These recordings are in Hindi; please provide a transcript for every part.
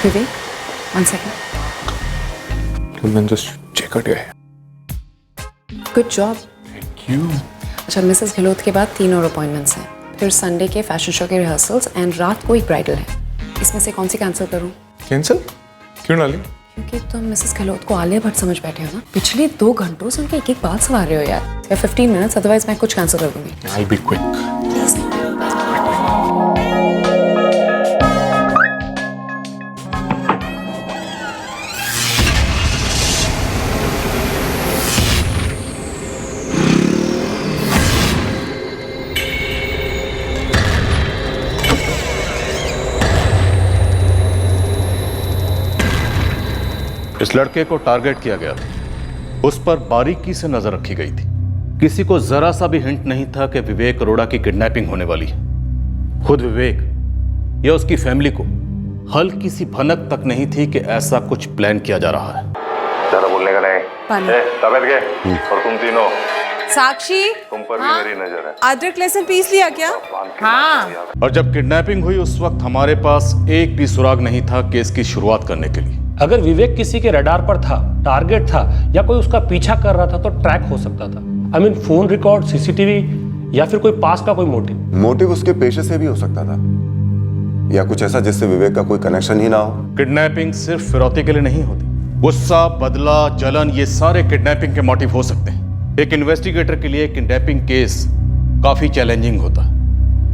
Vivek, 1 second. Then just check out your hair. Good job. Thank you. अच्छा, मिसेस गहलोत के बाद 3 और अपॉइंटमेंट्स हैं, फिर संडे के फैशन शो के रिहर्सल्स एंड रात को एक ब्राइडल है। इसमें से कौन सी कैंसिल करूं? Cancel? क्यों डाली? क्योंकि तुम मिसेस गहलोत को आलिया भट्ट समझ बैठे हो ना। पिछले 2 घंटों से उनके एक बाल सवार रहे हो यार। 15 मिनट्स, अदरवाइज मैं कुछ कैंसिल कर दूंगी। I'll be quick. इस लड़के को टारगेट किया गया था, उस पर बारीकी से नजर रखी गई थी। किसी को जरा सा भी हिंट नहीं था कि विवेक अरोड़ा की किडनैपिंग होने वाली है। खुद विवेक या उसकी फैमिली को हल्की सी भनक तक नहीं थी कि ऐसा कुछ प्लान किया जा रहा है। ज्यादा बोलने का नहीं। तबियत के और तुम तीनों, साक्षी, तुम पर भी मेरी नजर है। अदरक लहसुन पीस लिया क्या? हाँ। और जब किडनैपिंग हुई उस वक्त हमारे पास एक भी सुराग नहीं था केस की शुरुआत करने के लिए। अगर विवेक किसी के रडार पर था, टारगेट था या कोई उसका पीछा कर रहा था तो ट्रैक हो सकता था। I mean phone record, CCTV या फिर कोई पास का कोई मोटिव उसके पेशे से भी हो सकता था, या कुछ ऐसा जिससे विवेक का कोई कनेक्शन ही ना हो। किडनैपिंग सिर्फ फिरौती के लिए नहीं होती। गुस्सा, बदला, जलन, ये सारे किडनैपिंग के मोटिव हो सकते हैं। एक इन्वेस्टिगेटर के लिए किडनैपिंग केस काफी चैलेंजिंग होता है,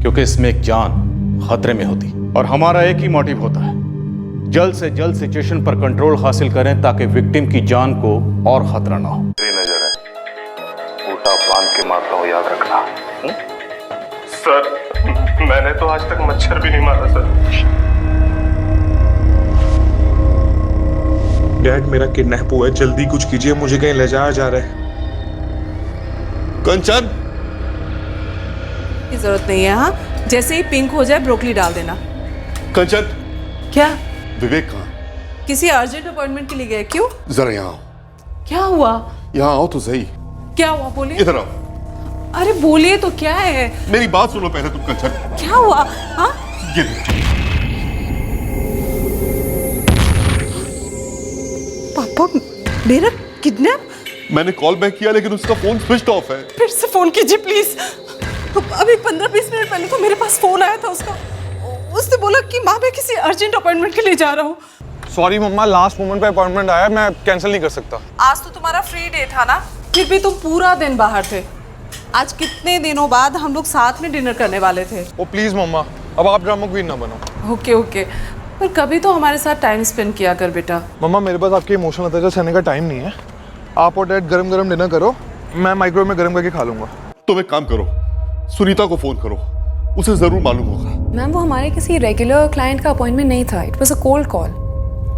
क्योंकि इसमें एक जान खतरे में होती। और हमारा एक ही मोटिव होता है, जल्द से जल्द सिचुएशन पर कंट्रोल हासिल करें ताकि विक्टिम की जान को और खतरा ना हो। मेरी नजर है, उल्टा बांध के मारता हूँ, याद रखना। सर, मैंने तो आज तक मच्छर भी नहीं मारा सर। डैड, मेरा किडनैप हुआ है, जल्दी कुछ कीजिए, मुझे कहीं ले जाया जा रहा है। कंचन, की जरूरत नहीं है। हाँ, जैसे ही पिंक हो जाए ब्रोकली डाल देना। कंचन, क्या? विवेक कहाँ? किसी अर्जेंट अपॉइंटमेंट के लिए गए? क्यों? जरा यहाँ आओ। क्या हुआ? यहाँ आओ तो सही। क्या हुआ, बोलिए। इधर आओ। अरे बोलिए तो, क्या है? मेरी बात सुनो पहले तुम। कंचन, क्या हुआ? हाँ? ये देखो। पापा, मेरा किडनैप? मैंने कॉल बैक किया लेकिन उसका फोन स्विच ऑफ है। फिर से फोन कीजिए प्लीज। अभी 15-20 मिनट पहले तो मेरे पास फोन आया था उसका। उसने बोला कि माँ, मैं किसी अर्जेंट अपॉइंटमेंट के लिए जा रहा हूँ। सॉरी मम्मा, लास्ट मोमेंट पे अपॉइंटमेंट आया, मैं कैंसिल नहीं कर सकता। आज तो तुम्हारा फ्री डे था ना, फिर भी तुम पूरा दिन बाहर थे। आज कितने दिनों बाद हम लोग साथ में डिनर करने वाले थे। ओ प्लीज मम्मा, अब आप ड्रामा क्वीन ना बनो। ओके ओके, पर कभी तो हमारे साथ टाइम स्पेंड किया कर बेटा। मम्मा, मेरे पास आपके इमोशनल अटैच सहने का टाइम नहीं है। आप और डैड गरम गरम डिनर करो, मैं माइक्रोवेव में गरम करके खा लूंगा। तुम एक काम करो, सुनीता को फोन करो, उसे जरूर मालूम होगा। मैम, वो हमारे किसी रेगुलर क्लाइंट का अपॉइंटमेंट नहीं था। It was a cold call.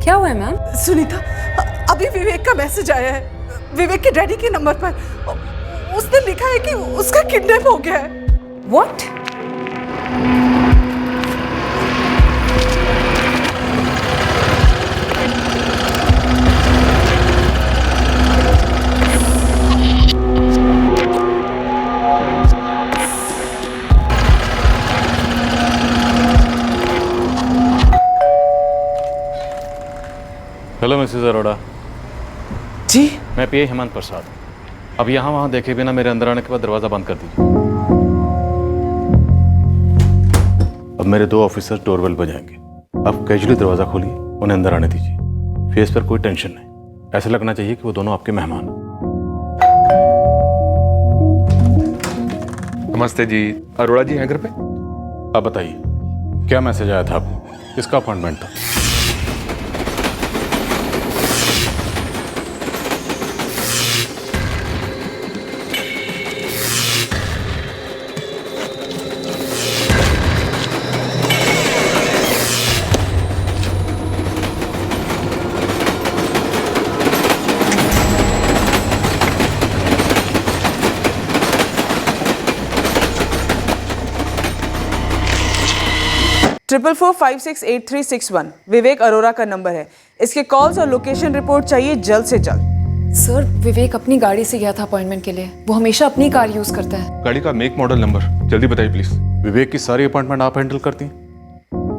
क्या हुआ है मैम? सुनीता, अभी विवेक का मैसेज आया है, विवेक के डैडी के नंबर पर। उसने लिखा है कि उसका किडनैप हो गया है। व्हाट? Hello Mrs Arora. जी? मैं पीए हेमंत प्रसाद। अब यहाँ वहाँ देखे बिना मेरे अंदर आने के बाद दरवाज़ा बंद कर दीजिए। अब मेरे 2 ऑफिसर डोरबेल बजाएंगे। अब कैजुअली दरवाज़ा खोलिए, उन्हें अंदर आने दीजिए। फेस पर कोई टेंशन नहीं, ऐसा लगना चाहिए कि वो दोनों आपके मेहमान हैं। नमस्ते जी, अरोड़ा जी हैं घर पे? अब बताइए, क्या मैसेज आया था आपको? किसका अपॉइंटमेंट था? ट्रिपल 4568361 विवेक अरोड़ा का नंबर है। इसके कॉल्स और लोकेशन रिपोर्ट चाहिए जल्द से जल्द। सर, विवेक अपनी गाड़ी से गया था अपॉइंटमेंट के लिए। वो हमेशा अपनी कार यूज करता है। गाड़ी का मेक मॉडल नंबर जल्दी बताइए प्लीज। विवेक की सारी अपॉइंटमेंट आप हैंडल करती हैं?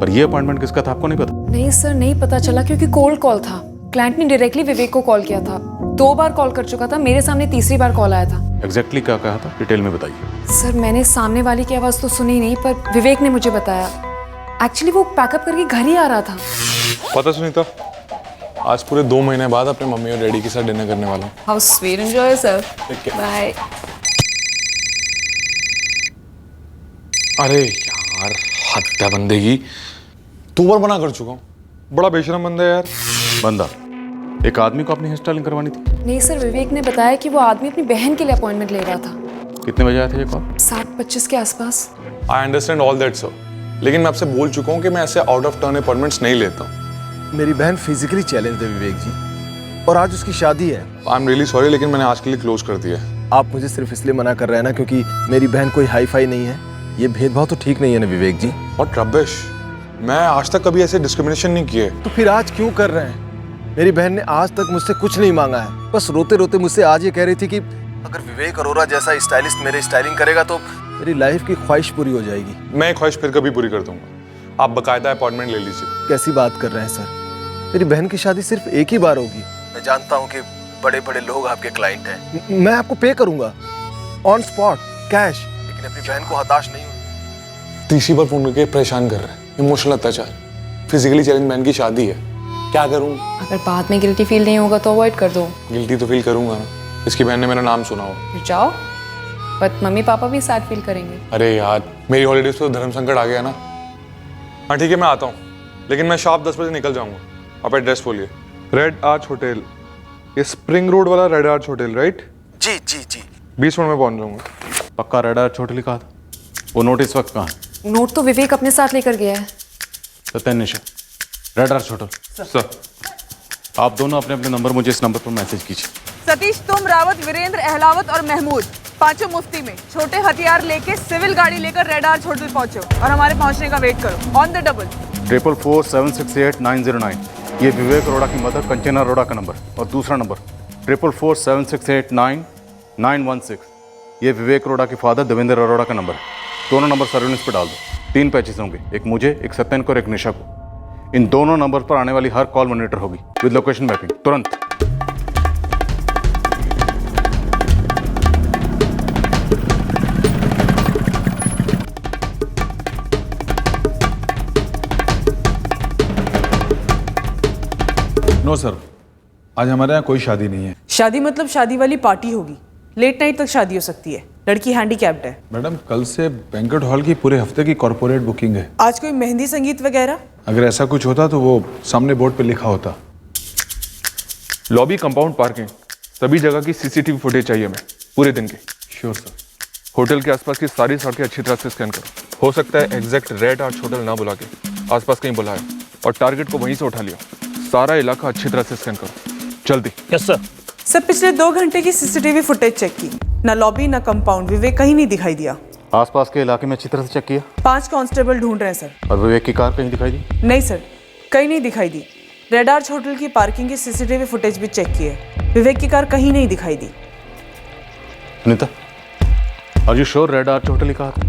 पर ये अपॉइंटमेंट किसका था आपको नहीं पता? नहीं सर, नहीं पता चला क्योंकि कोल्ड कॉल था। क्लाइंट ने डायरेक्टली विवेक को कॉल किया था। 2 बार कॉल कर चुका था, मेरे सामने तीसरी बार कॉल आया था। एग्जैक्टली क्या कहा था, डिटेल में बताइए। सर मैंने सामने वाली की आवाज़ तो सुनी नहीं, पर विवेक ने मुझे बताया। एक्चुअली वो पैकअप करके घर ही आ रहा था। पता सुनीता, आज पूरे 2 महीने बाद अपने मम्मी और डैडी के साथ डिनर करने वाला हूँ। How sweet, enjoy sir. Bye. अरे यार, हत्या बंदे की 2 बार मना कर चुका हूँ। बड़ा बेशरम बंदा है यार। बंदा, एक आदमी को अपनी हेयर स्टाइलिंग करवानी थी। नहीं सर, विवेक ने बताया कि वो आदमी अपनी बहन के लिए अपॉइंटमेंट ले रहा था। कितने बजे आया था ये कॉल? 7:25 के आसपास। I understand all that sir, लेकिन मैं आपसे बोल चुका हूँ कि मैं ऐसे आउट ऑफ टर्न अपॉइंटमेंट्स नहीं लेता हूँ। मेरी बहन फिजिकली चैलेंज है विवेक जी, और आज उसकी शादी है। आई एम रियली सॉरी, लेकिन मैंने आज के लिए क्लोज कर दिया है। आप मुझे सिर्फ इसलिए मना कर रहे हैं ना क्योंकि मेरी बहन कोई हाई फाई नहीं है। ये भेदभाव तो ठीक नहीं है ना विवेक जी। और रबिश, मैं आज तक कभी ऐसे डिस्क्रिमिनेशन नहीं किए। तो फिर आज क्यों कर रहे हैं? मेरी बहन ने आज तक मुझसे कुछ नहीं मांगा है, बस रोते रोते मुझसे आज ये कह रही थी कि अगर विवेक अरोरा जैसा स्टाइलिस्ट मेरे स्टाइलिंग करेगा तो मेरी लाइफ की ख्वाहिश पूरी हो जाएगी। मैं ख्वाहिश फिर कभी पूरी कर दूंगा। आप बकायदा अपॉइंटमेंट ले लीजिए। कैसी बात कर रहे हैं सर? मेरी बहन की शादी सिर्फ एक ही बार होगी। मैं जानता हूँ कि बड़े बड़े लोग आपके क्लाइंट हैं। मैं आपको पे करूंगा ऑन स्पॉट कैश, लेकिन अपनी बहन को हताश नहीं हूँ। तीसरी बार फोन करके परेशान कर रहे हैं। इमोशनल अत्याचार, फिजिकली चैलेंज बहन की शादी है, क्या करूँ? अगर बाद में गिल्टी फील नहीं होगा तो अवॉइड कर दो। गिल्टी तो फील करूंगा ना, इसकी बहन ने मेरा नाम सुना हो। फिर जाओ, बट मम्मी पापा भी साथ फील करेंगे। अरे यार, मेरी हॉलीडेज पे तो धर्म संकट आ गया ना। हाँ ठीक है, मैं आता हूँ, लेकिन मैं शार्प 10 बजे निकल जाऊंगा। आप एड्रेस बोलिए। रेड आर्च होटल, ये स्प्रिंग रोड वाला रेड आर्च होटल, राइट? जी जी जी। 20 मिनट में पहुंच जाऊंगा। पक्का रेडार छोटे लिखा था? वो नोट इस वक्त कहाँ है? नोट तो विवेक अपने साथ लेकर गया है। सत्यन निशा, रेडार छोटल। सर, आप दोनों अपने अपने नंबर मुझे इस नंबर पर मैसेज कीजिए। सतीश, तुम, रावत, वीरेंद्र, अहलावत और महमूद, पांचों मुफ्ती में छोटे हथियार लेके सिविल गाड़ी लेकर रेड आर्च होटल पहुंचो और हमारे पहुंचने का वेट करो। On the double. 444-768-909। ये विवेक अरोड़ा की मदर कंचना अरोड़ा का नंबर। और दूसरा नंबर 444-768-9916। ये विवेक अरोड़ा के फादर देवेंद्र अरोड़ा का नंबर है। दोनों नंबर सर्विलेंस पे डाल दो। 3 पैचेस होंगे, एक मुझे, एक सत्यन को और एक निशा को। इन दोनों नंबर पर आने वाली हर कॉल मॉनिटर होगी विद लोकेशन मैपिंग, तुरंत। नो सर, आज हमारे यहाँ कोई शादी नहीं है। शादी मतलब शादी वाली पार्टी होगी। लेट नाइट तक शादी हो सकती है। लड़की हैंडीकैप्ड है। मैडम, कल से बैंक्वेट हॉल की पूरे हफ्ते की कॉर्पोरेट बुकिंग है। आज कोई मेहंदी संगीत वगैरह? अगर ऐसा कुछ होता तो वो सामने बोर्ड पे लिखा होता। लॉबी, कंपाउंड, पार्किंग, सभी जगह की सीसीटीवी फुटेज चाहिए हमें पूरे दिन की। Sure sir. होटल के आसपास की सारी सड़कें अच्छी तरह से स्कैन करो। हो सकता है एग्जैक्ट रेड आर्च होटल ना बुला के आसपास कहीं बुलाया और टारगेट को वहीं से उठा लिया। सारा इलाका अच्छी तरह से स्कैन करो, जल्दी। Yes sir. सर, पिछले 2 घंटे की सीसीटीवी फुटेज चेक की, ना लॉबी ना कंपाउंड, विवेक कहीं नहीं दिखाई दिया। आसपास के इलाके में अच्छी तरह से चेक किया? 5 कांस्टेबल ढूंढ रहे हैं सर। और विवेक की कार कहीं दिखाई दी? नहीं सर, कहीं नहीं दिखाई दी। रेड आर्च होटल की पार्किंग की सीसीटीवी फुटेज भी चेक की है। विवेक की कार कहीं नहीं दिखाई दी। Sunita, are you sure red arch hotel लिखा था?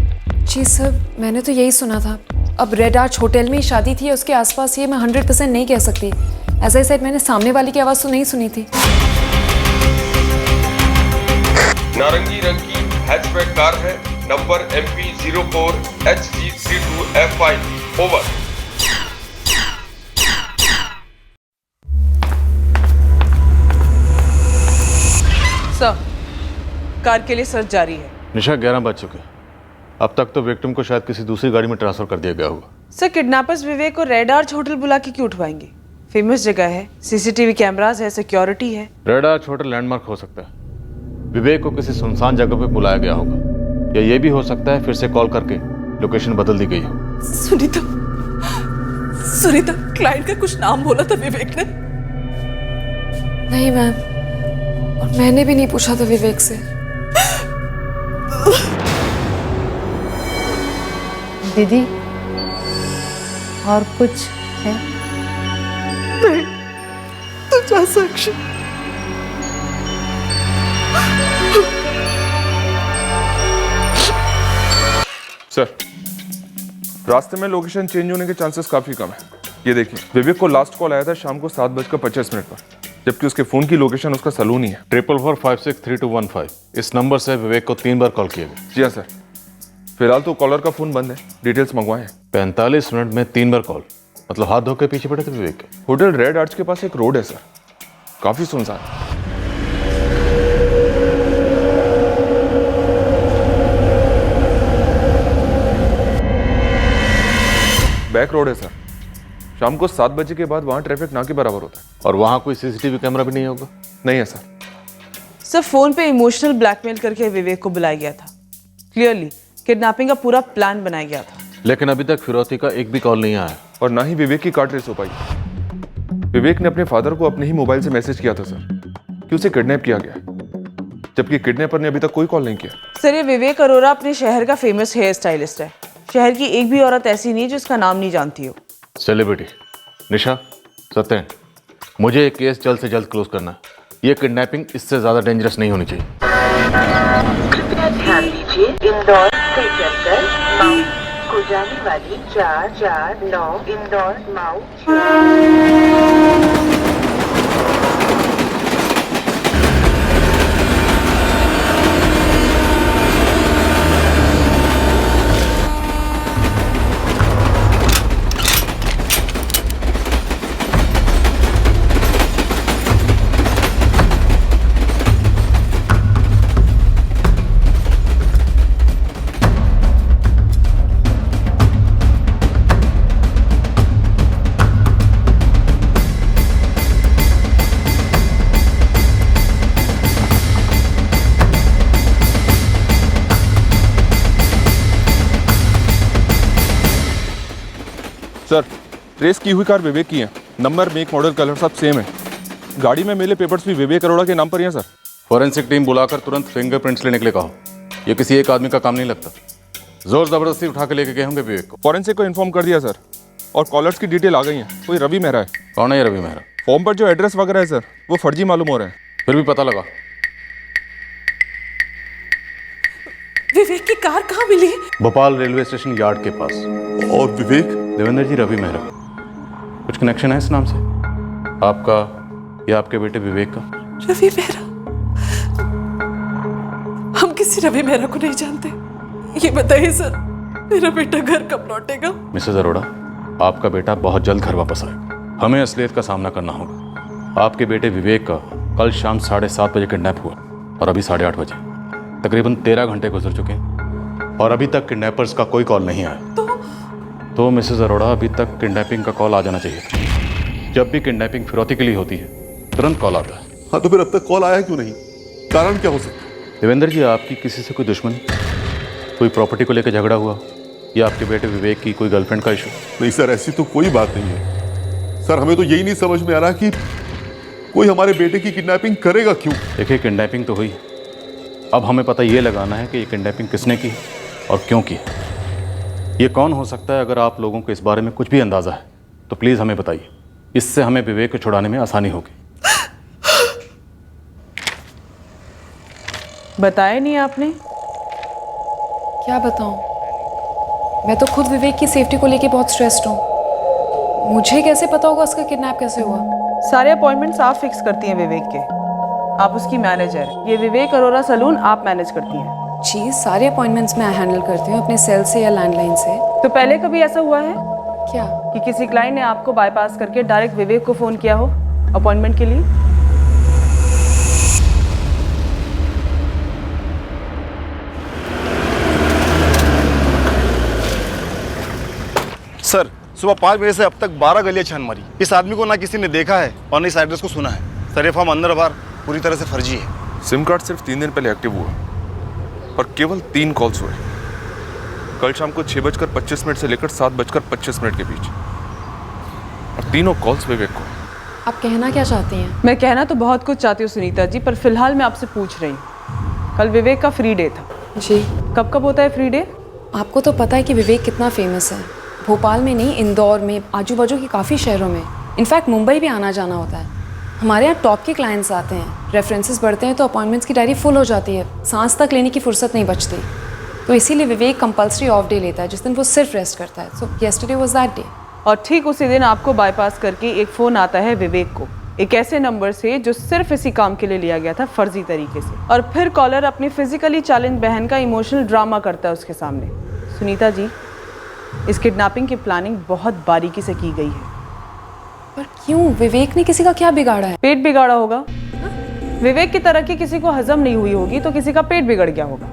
जी सर, मैंने तो यही सुना था। अब रेड आर्च होटल में ही शादी थी, उसके आसपास ये मैं 100% नहीं कह सकती। एज आई सेड, मैंने सामने वाली की आवाज़ तो नहीं सुनी थी। नारंगी रंग की हैचबैक कार है, number MP04HG32F5। Over. Sir, car के लिए सर्च जारी है। निशा, 11 बज चुके। अब तक तो विक्टिम को शायद किसी दूसरी गाड़ी में ट्रांसफर कर दिया गया होगा। सर, किडनैपर्स विवेक को रेड आर्च होटल बुला के क्यों उठवाएंगे? फेमस जगह है, सीसीटीवी कैमरास है, सिक्योरिटी है। रेड आर्च होटल लैंडमार्क हो सकता है। विवेक को किसी सुनसान जगह पे बुलाया गया होगा, या ये भी हो सकता है फिर से कॉल करके लोकेशन बदल दी गई हो। सुनीता, क्लाइंट का कुछ नाम बोला था विवेक ने? नहीं मैम, और मैंने भी नहीं पूछा था विवेक से। दीदी, और कुछ है? नहीं, तू जा साक्षी। सर, रास्ते में लोकेशन चेंज होने के चांसेस काफी कम है। ये देखिए, विवेक को लास्ट कॉल आया था शाम को 7:25 पर, जबकि उसके फोन की लोकेशन उसका सलून ही है। 44463215 इस नंबर से विवेक को 3 बार कॉल किया गया। जी हाँ सर। फिलहाल तो कॉलर का फोन बंद है, डिटेल्स मंगवाए हैं। 45 मिनट में 3 बार कॉल, मतलब हाथ धो के पीछे पड़े थे विवेक के। होटल रेड आर्च के पास एक रोड है सर, काफी सुनसान है। बैक रोड है सर। शाम को 7 बजे के बाद वहां ट्रैफिक ना के बराबर होता है। और वहां कोई सीसीटीवी कैमरा भी नहीं होगा? नहीं है सर। सर फोन पे इमोशनल ब्लैकमेल करके विवेक को बुलाया गया था। क्लियरली किडनैपिंग का पूरा प्लान बनाया गया था। लेकिन अभी तक फिरौती का एक भी कॉल नहीं आया और ना ही विवेक की कार ट्रेस हो पाई। विवेक ने अपने फादर को अपने ही मोबाइल से मैसेज किया था सर कि उसे किडनैप किया गया, जबकि किडनैपर ने अभी तक कोई कॉल नहीं किया। सर ये विवेक अरोरा अपने शहर का फेमस हेयर स्टाइलिस्ट है। शहर की एक भी औरत ऐसी नहीं है जिसका नाम नहीं जानती हो। सेलिब्रिटी निशा, सत्यन, मुझे ये केस जल्द से जल्द क्लोज करना है। ये किडनैपिंग इससे ज्यादा डेंजरस नहीं होनी चाहिए। कृपया ध्यान दीजिए, इंदौर से चलकर माऊ को जाने वाली 449 इंदौर माऊ। सर, ट्रेस की हुई कार विवेक की है। नंबर, मेक, मॉडल, कलर सब सेम है। गाड़ी में मिले पेपर्स भी विवेक अरोड़ा के नाम पर ही हैं सर। फॉरेंसिक टीम बुलाकर तुरंत फिंगरप्रिंट्स लेने के लिए कहो। ये किसी एक आदमी का काम नहीं लगता। जोर जबरदस्ती उठा के लेके गए होंगे विवेक को। फॉरेंसिक को इन्फॉर्म कर दिया सर, और कॉलर्स की डिटेल आ गई है। कोई रवि मेहरा है। कौन है ये रवि मेहरा? फॉर्म पर जो एड्रेस वगैरह है सर, वो फर्जी मालूम हो रहे हैं। फिर भी पता लगा। विवेक की कार कहाँ मिली? भोपाल रेलवे स्टेशन यार्ड के पास। और विवेक? देवेंद्र जी, रवि मेहरा। कुछ कनेक्शन है इस नाम से आपका या आपके बेटे विवेक का? रवि मेहरा? हम किसी रवि मेहरा को नहीं जानते। ये बताइए सर, मेरा बेटा घर कब लौटेगा? मिसेज अरोड़ा, आपका बेटा बहुत जल्द घर वापस आएगा। हमें असलियत का सामना करना होगा। आपके बेटे विवेक का कल शाम 7:30 बजे किडनैप हुआ और अभी 8:30 बजे, तकरीबन 13 घंटे गुजर चुके हैं और अभी तक किडनैपर्स का कोई कॉल नहीं आया। तो मिसेज अरोड़ा, अभी तक किडनैपिंग का कॉल आ जाना चाहिए था। जब भी किडनैपिंग फिरौती के लिए होती है तुरंत कॉल आता है। हाँ, तो फिर अब तक कॉल आया क्यों नहीं? कारण क्या हो सकता है? देवेंद्र जी, आपकी किसी से कोई दुश्मनी, कोई प्रॉपर्टी को लेकर झगड़ा हुआ या आपके बेटे विवेक की कोई गर्लफ्रेंड का इशू? नहीं सर, ऐसी तो कोई बात नहीं है सर। हमें तो यही नहीं समझ में आ रहा कि कोई हमारे बेटे की किडनैपिंग करेगा क्यों। देखिए, किडनैपिंग तो हुई, अब हमें पता ये लगाना है कि ये किडनैपिंग किसने की और क्यों की। ये कौन हो सकता है? अगर आप लोगों को इस बारे में कुछ भी अंदाजा है तो प्लीज हमें बताइए। इससे हमें विवेक को छुड़ाने में आसानी होगी। बताया नहीं आपने? क्या बताऊं? मैं तो खुद विवेक की सेफ्टी को लेके बहुत स्ट्रेस्ड हूँ। मुझे कैसे पता होगा उसका किडनैप कैसे हुआ? सारे अपॉइंटमेंट्स आप फिक्स करती हैं विवेक के। आप उसकी मैनेजर हैं। ये विवेक अरोरा सलून आप मैनेज करती हैं। जी, सारे अपॉइंटमेंट्स मैं हैंडल करती हूँ अपने सेल से या लैंडलाइन से। तो पहले कभी ऐसा हुआ है क्या कि किसी क्लाइंट ने आपको बाईपास करके डायरेक्ट विवेक को फोन किया हो अपॉइंटमेंट के लिए? सर, सुबह 5 बजे से अब तक 12 गलियां छान मारी। इस आदमी को ना किसी ने देखा है और ना इस एड्रेस को सुना है। सर, ये फॉर्म अंदर बाहर पूरी तरह से फर्जी है। सिम कार्ड सिर्फ 3 दिन पहले एक्टिव हुआ और केवल 3 कॉल्स हुए। कल शाम को 6:25 से लेकर 7:25 के बीच, और तीनों कॉल्स विवेक को। आप कहना क्या चाहती हैं? मैं कहना तो बहुत कुछ चाहती हूँ सुनीता जी, पर फिलहाल मैं आपसे पूछ रही हूँ। कल विवेक का फ्री डे था। जी। कब कब होता है फ्री डे? आपको तो पता है कि विवेक कितना फेमस है। भोपाल में नहीं, इंदौर में, आजू बाजू के काफ़ी शहरों में, इनफैक्ट मुंबई भी आना जाना होता है। हमारे यहाँ टॉप के क्लाइंट्स आते हैं, रेफरेंसेस बढ़ते हैं तो अपॉइंटमेंट्स की डायरी फुल हो जाती है, सांस तक लेने की फुर्सत नहीं बचती। तो इसीलिए विवेक कंपल्सरी ऑफ डे लेता है जिस दिन वो सिर्फ रेस्ट करता है। सो येस्टरडे वाज दैट डे। और ठीक उसी दिन आपको बाईपास करके एक फ़ोन आता है विवेक को, एक ऐसे नंबर से जो सिर्फ इसी काम के लिए लिया गया था, फर्जी तरीके से। और फिर कॉलर अपनी फिजिकली चैलेंज बहन का इमोशनल ड्रामा करता है उसके सामने। सुनीता जी, इस किडनैपिंग की प्लानिंग बहुत बारीकी से की गई है। पर क्यों? विवेक ने किसी का क्या बिगाड़ा है? पेट बिगाड़ा होगा। विवेक की तरक्की किसी को हजम नहीं हुई होगी तो किसी का पेट बिगड़ गया होगा।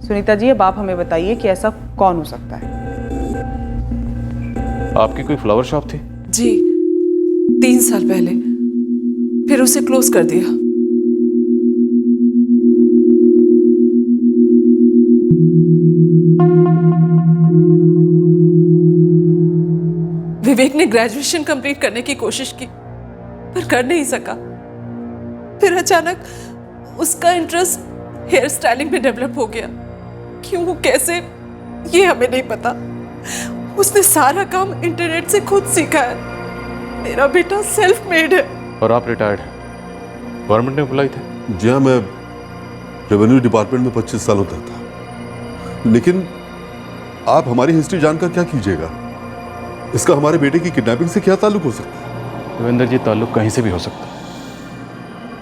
सुनीता जी, अब आप हमें बताइए कि ऐसा कौन हो सकता है? आपकी कोई फ्लावर शॉप थी? जी, 3 साल पहले, फिर उसे क्लोज कर दिया। विवेक ने ग्रेजुएशन कंप्लीट करने की कोशिश की पर कर नहीं सका। फिर अचानक उसका इंटरेस्ट हेयर स्टाइलिंग में डेवलप हो गया। क्यों, कैसे, ये हमें नहीं पता। उसने सारा काम इंटरनेट से खुद सीखा है। मेरा बेटा सेल्फ मेड है। और आप रिटायर्ड हैं, गवर्नमेंट ने बुलाई थे? जी हाँ, मैं रेवेन्यू डिपार्टमेंट में 25 सालों तक था। लेकिन आप हमारी हिस्ट्री जानकर क्या कीजिएगा? इसका हमारे बेटे की किडनैपिंग से क्या ताल्लुक हो सकता है? देवेंद्र जी, ताल्लुक कहीं से भी हो सकता है,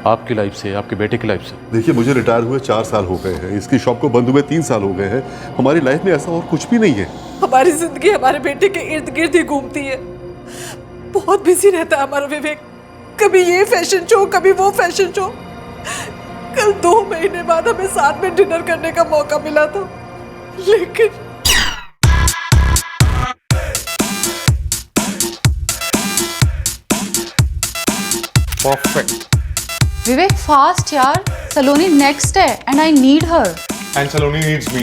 आपकी लाइफ से, आपके बेटे की लाइफ से। देखिए, मुझे रिटायर हुए 4 साल हो गए हैं, इसकी शॉप को बंद हुए 3 साल हो गए हैं। हमारी लाइफ में ऐसा और कुछ भी नहीं है। हमारी जिंदगी हमारे बेटे के इर्द गिर्द ही घूमती है। बहुत बिजी रहता है हमारा विवेक, कभी ये फैशन शो, कभी वो फैशन शो। कल 2 महीने बाद हमें साथ में डिनर करने का मौका मिला था, लेकिन परफेक्ट। विवेक फास्ट यार, सलोनी नेक्स्ट है and I need her. And Saloni needs me.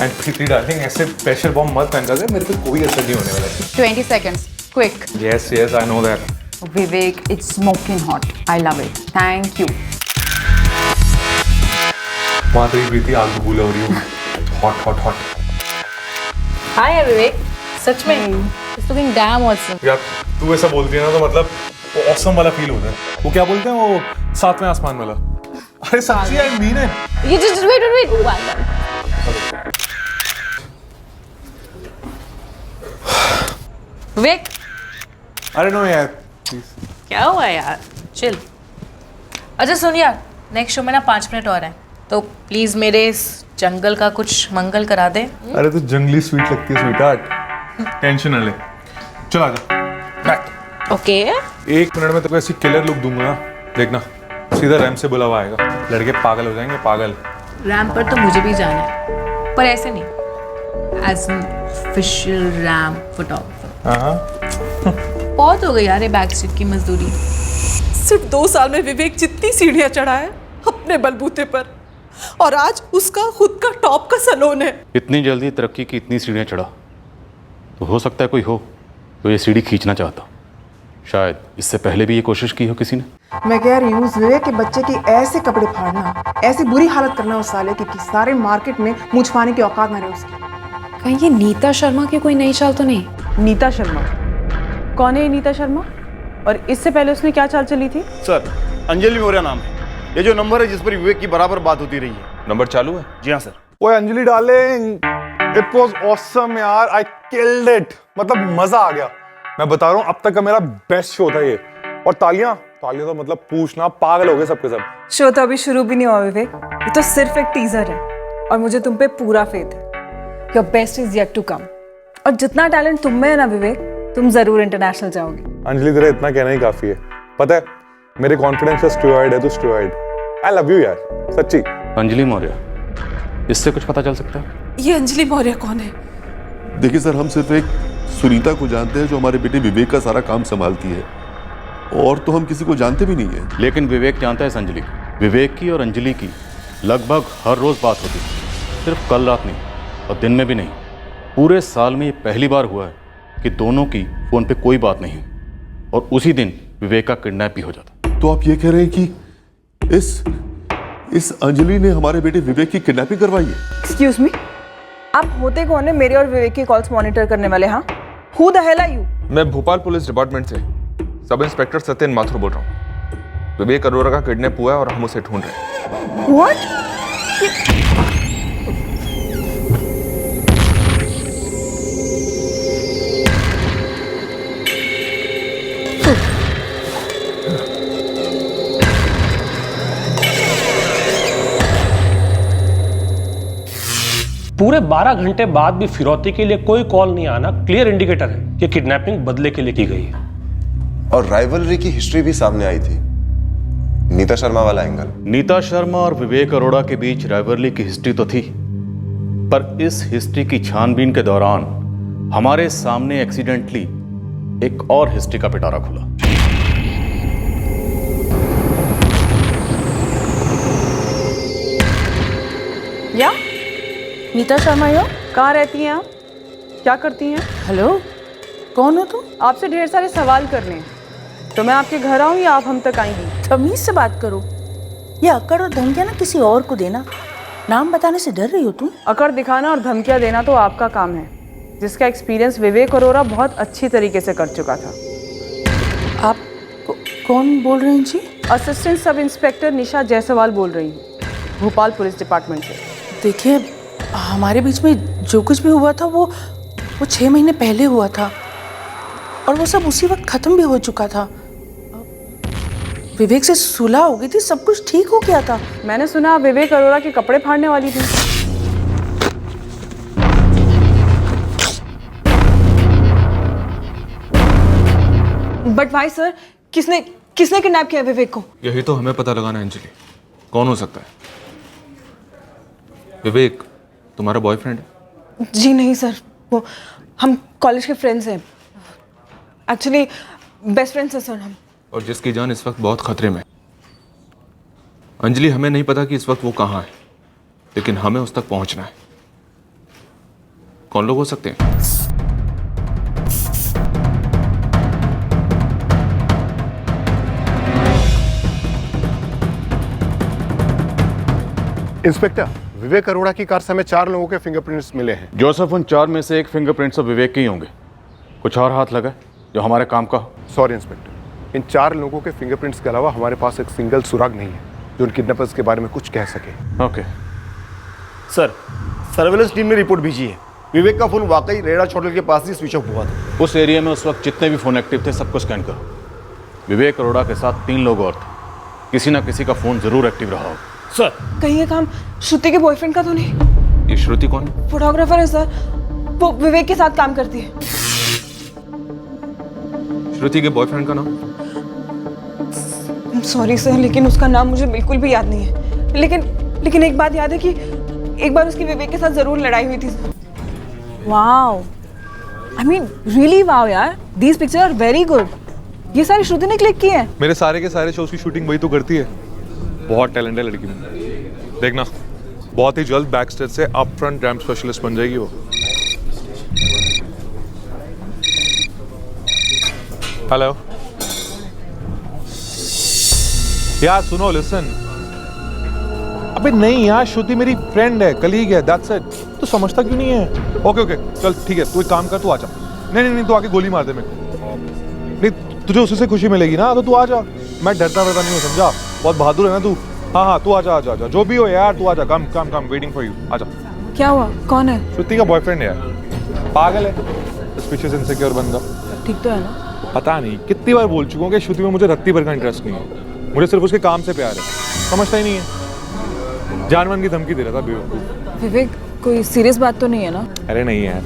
And Preeti darling, ऐसे प्रेशर बॉम्ब मत फैंका कर, मेरे पे कोई असर नहीं होने वाला है। 20 seconds, quick. Yes yes, I know that. Vivek, it's smoking hot. I love it. Thank you. वहाँ तेरी प्रीति आग बबूला हो रही हो। Hot hot hot. Hi Vivek. सच में? It's looking damn awesome. यार तू ऐसा बोलती है ना तो मतलब वो ऑसम वाला फील होता है। वो क्या बोलते हैं, वो सातवें आसमान वाला। अरे सच्ची, I mean it. You just wait. One. विवेक, अरे नो यार, क्या हुआ यार? चिल। अच्छा सुन यार, नेक्स्ट शो में ना 5 मिनट और हैं, तो प्लीज मेरे इस जंगल का कुछ मंगल करा दे। अरे तू जंगली स्वीट लगती है स्वीटहार्ट, टेंशन ना ले। चल आजा बैक। ओके। 1 मिनट में तेको ऐसी किलर लुक दूंगा ना, देखना सीधा रैम से बुलावा आएगा। लड़के पागल हो जाएंगे, पागल। रैम पर तो मुझे भी जाना है, पर ऐसे नहीं, as an official RAM photographer. बहुत हो गई यार ये बैक सीट की मजदूरी। सिर्फ 2 साल में विवेक जितनी सीढ़ियां चढ़ा है अपने बलबूते पर, और आज उसका खुद का टॉप का सैलून है। इतनी जल्दी तरक्की की इतनी सीढ़ियाँ चढ़ा, तो हो सकता है कोई हो तो ये सीढ़ी खींचना चाहता। शायद इससे पहले भी ये कोशिश की हो किसी ने। मैं कह रही हूँ विवेक के बच्चे की ऐसे कपड़े फाड़ना, ऐसी बुरी हालत करना उस साले की कि सारे मार्केट में मुँह छुपाने की औकात ना रहे उसकी। कहीं ये नीता शर्मा की कोई नई चाल तो नहीं? नीता शर्मा? कौन है ये नीता शर्मा? और इससे पहले उसने क्या चाल चली थी? सर, अंजलि मौर्य नाम है। ये जो नंबर है जिस पर विवेक की बराबर बात होती रही है। नंबर चालू है? जी हाँ सर। ओए Anjali darling, it was awesome यार, आई किल्ड इट। मतलब मजा आ गया। मैं बता रहा हूँ, अब तक का मेरा बेस्ट शो था ये। और तालियां तो मतलब पूछना, पागल हो गए सबके सब। शो तो अभी शुरू भी नहीं हुआ विवेक, ये तो सिर्फ एक टीजर है और मुझे तुम पे पूरा फेथ है। Your best is yet to come. और जितना टैलेंट तुम में है ना विवेक, तुम जरूर इंटरनेशनल जाओगे। अंजलि, तेरा इतना कहना ही काफी है। पता है, मेरे कॉन्फिडेंस से स्टेरॉइड है, तू स्टेरॉइड। आई लव यू यार, सच्ची। अंजलि मौर्य, इससे कुछ पता चल सकता है? ये अंजलि मौर्य कौन है? देखिए सर, हम सिर्फ एक सुनीता को जानते हैं जो हमारे बेटे विवेक का सारा काम संभालती है, और तो हम किसी को जानते भी नहीं है। लेकिन विवेक जानता है अंजलि। विवेक की और अंजलि की लगभग हर रोज बात होती है, सिर्फ कल रात नहीं और दिन में भी नहीं। पूरे साल में ये पहली बार हुआ है कि दोनों की फोन पे कोई बात नहीं, और उसी दिन विवेक का किडनैप भी हो जाता। तो आप ये कह रहे हैं कि इस अंजलि ने हमारे बेटे विवेक की किडनैपिंग करवाई है? एक्सक्यूज मी, आप होते कौन है मेरे और विवेक की कॉल्स मॉनिटर करने वाले? हाँ, who the hell are you? मैं भोपाल पुलिस डिपार्टमेंट से सब इंस्पेक्टर सत्यन माथुर बोल रहा हूँ। विवेक अरोरा का किडनैप हुआ है और हम उसे ढूंढ रहे हैं। व्हाट? पूरे 12 घंटे बाद भी फिरौती के लिए कोई कॉल नहीं आना क्लियर इंडिकेटर है कि किडनैपिंग बदले के लिए की गई है। और राइवलरी की हिस्ट्री भी सामने आई थी, नीता शर्मा वाला एंगल। नीता शर्मा और विवेक अरोड़ा के बीच राइवलरी की हिस्ट्री तो थी, पर इस हिस्ट्री की छानबीन के दौरान हमारे सामने एक्सीडेंटली एक और हिस्ट्री का पिटारा खुला। या नीता शर्मा यो, कहाँ रहती हैं आप, क्या करती हैं? हेलो, कौन हो तुम? आपसे ढेर सारे सवाल करने हैं, तो मैं आपके घर आऊँ या आप हम तक आएंगी? तमीज से बात करो। ये अकड़ और धमकियां ना किसी और को देना, नाम बताने से डर रही हो तुम? अकड़ दिखाना और धमकियां देना तो आपका काम है, जिसका एक्सपीरियंस विवेक अरोड़ा बहुत अच्छी तरीके से कर चुका था। आप कौन बोल रहे हैं जी? असिस्टेंट सब इंस्पेक्टर निशा जायसवाल बोल रही हूँ, भोपाल पुलिस डिपार्टमेंट से। देखिए, हमारे बीच में जो कुछ भी हुआ था वो 6 महीने पहले हुआ था, और वो सब उसी वक्त खत्म भी हो चुका था। विवेक से सुलह हो गई थी, सब कुछ ठीक हो गया था। मैंने सुना आप विवेक अरोड़ा के कपड़े फाड़ने वाली थी। बट भाई सर, किसने किडनैप किया विवेक को? यही तो हमें पता लगाना है अंजलि, कौन हो सकता है? विवेक तुम्हारा बॉयफ्रेंड है? जी नहीं सर, वो हम कॉलेज के फ्रेंड्स हैं, एक्चुअली बेस्ट फ्रेंड्स हैं सर हम। और जिसकी जान इस वक्त बहुत खतरे में। अंजलि, हमें नहीं पता कि इस वक्त वो कहाँ है, लेकिन हमें उस तक पहुंचना है। कौन लोग हो सकते हैं? इंस्पेक्टर, विवेक अरोड़ा की कार से हमें 4 लोगों के फिंगरप्रिंट्स मिले हैं। जोसेफ, उन 4 में से एक फिंगरप्रिंट्स ऑफ विवेक के ही होंगे। कुछ और हाथ लगा जो हमारे काम का हो? सॉरी इंस्पेक्टर, इन 4 लोगों के फिंगरप्रिंट्स के अलावा हमारे पास एक सिंगल सुराग नहीं है जो उन किडनैपर्स के बारे में कुछ कह सके। ओके सर, सर्वेलेंस टीम ने रिपोर्ट भेजी है, विवेक का फोन वाकई रेड आर्च होटल के पास ही स्विच ऑफ हुआ था। उस एरिया में उस वक्त जितने भी फोन एक्टिव थे सबको स्कैन करो। विवेक अरोड़ा के साथ 3 लोग और थे, किसी ना किसी का फोन जरूर एक्टिव रहा हो। सर, कहीं ये काम श्रुति के बॉयफ्रेंड का तो नहीं? ये श्रुति कौन? फोटोग्राफर है सर, वो विवेक के साथ काम करती है। श्रुति के बॉयफ्रेंड का नाम? सॉरी सर, लेकिन उसका नाम मुझे बिल्कुल भी याद नहीं है। लेकिन एक बात याद है कि एक बार उसकी विवेक के साथ जरूर लड़ाई हुई थी sir. Wow, I mean really wow यार, these picture are very good. ये सारी श्रुति ने क्लिक की है। मेरे सारे के सारे शोज की शूटिंग वही तो करती है। बहुत टैलेंट है लड़की में, देखना बहुत ही जल्द बैक स्टेज से अप फ्रंट रैम्प स्पेशलिस्ट बन जाएगी वो। हेलो यार, सुनो, लिसन। अबे नहीं यार, श्रुति मेरी फ्रेंड है, कलीग है, दैट्स इट। तू समझता क्यों नहीं है? ओके चल ठीक है, तू एक काम कर, तू आ जा। नहीं तू आके गोली मार दे मेरे को। नहीं, तुझे उसी से खुशी मिलेगी ना, तो तू आ जा। मैं डरता नहीं हूँ, समझा? बहुत बहादुर है ना तू। हाँ तू आ जा। जो भी हो यार, तू आ जा। कम वेटिंग फॉर यू, आ जा। क्या हुआ, कौन है? श्रुति का बॉयफ्रेंड है यार, पागल है, सस्पिशियस इनसिक्योर बंदा। ठीक तो है ना? पता नहीं कितनी बार बोल चुका हूँ कि श्रुति में मुझे रत्ती भर का इंटरेस्ट नहीं है, मुझे सिर्फ उसके काम से प्यार है। समझता ही नहीं है, जानवन की धमकी दे रहा था बेवकूफ। विवेक, कोई सीरियस बात तो नहीं है ना? अरे नहीं यार,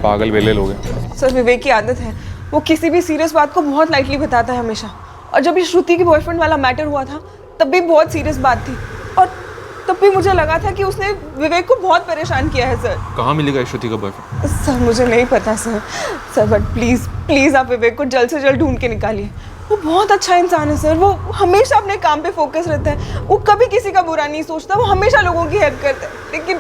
पागल वेले लोग हैं। सर, विवेक की आदत है, वो किसी भी सीरियस बात को बहुत लाइटली बताता है हमेशा। और जब ये श्रुति की बॉयफ्रेंड वाला मैटर हुआ था तब भी बहुत सीरियस बात थी, और तब भी मुझे लगा था कि उसने विवेक को बहुत परेशान किया है सर। कहाँ मिलेगा श्रुति का बॉयफ्रेंड? सर मुझे नहीं पता सर, बट प्लीज आप विवेक को जल्द से जल्द ढूंढ के निकालिए। वो बहुत अच्छा इंसान है सर, वो हमेशा अपने काम पे फोकस रहता है, वो कभी किसी का बुरा नहीं सोचता, वो हमेशा लोगों की हेल्प करता है। लेकिन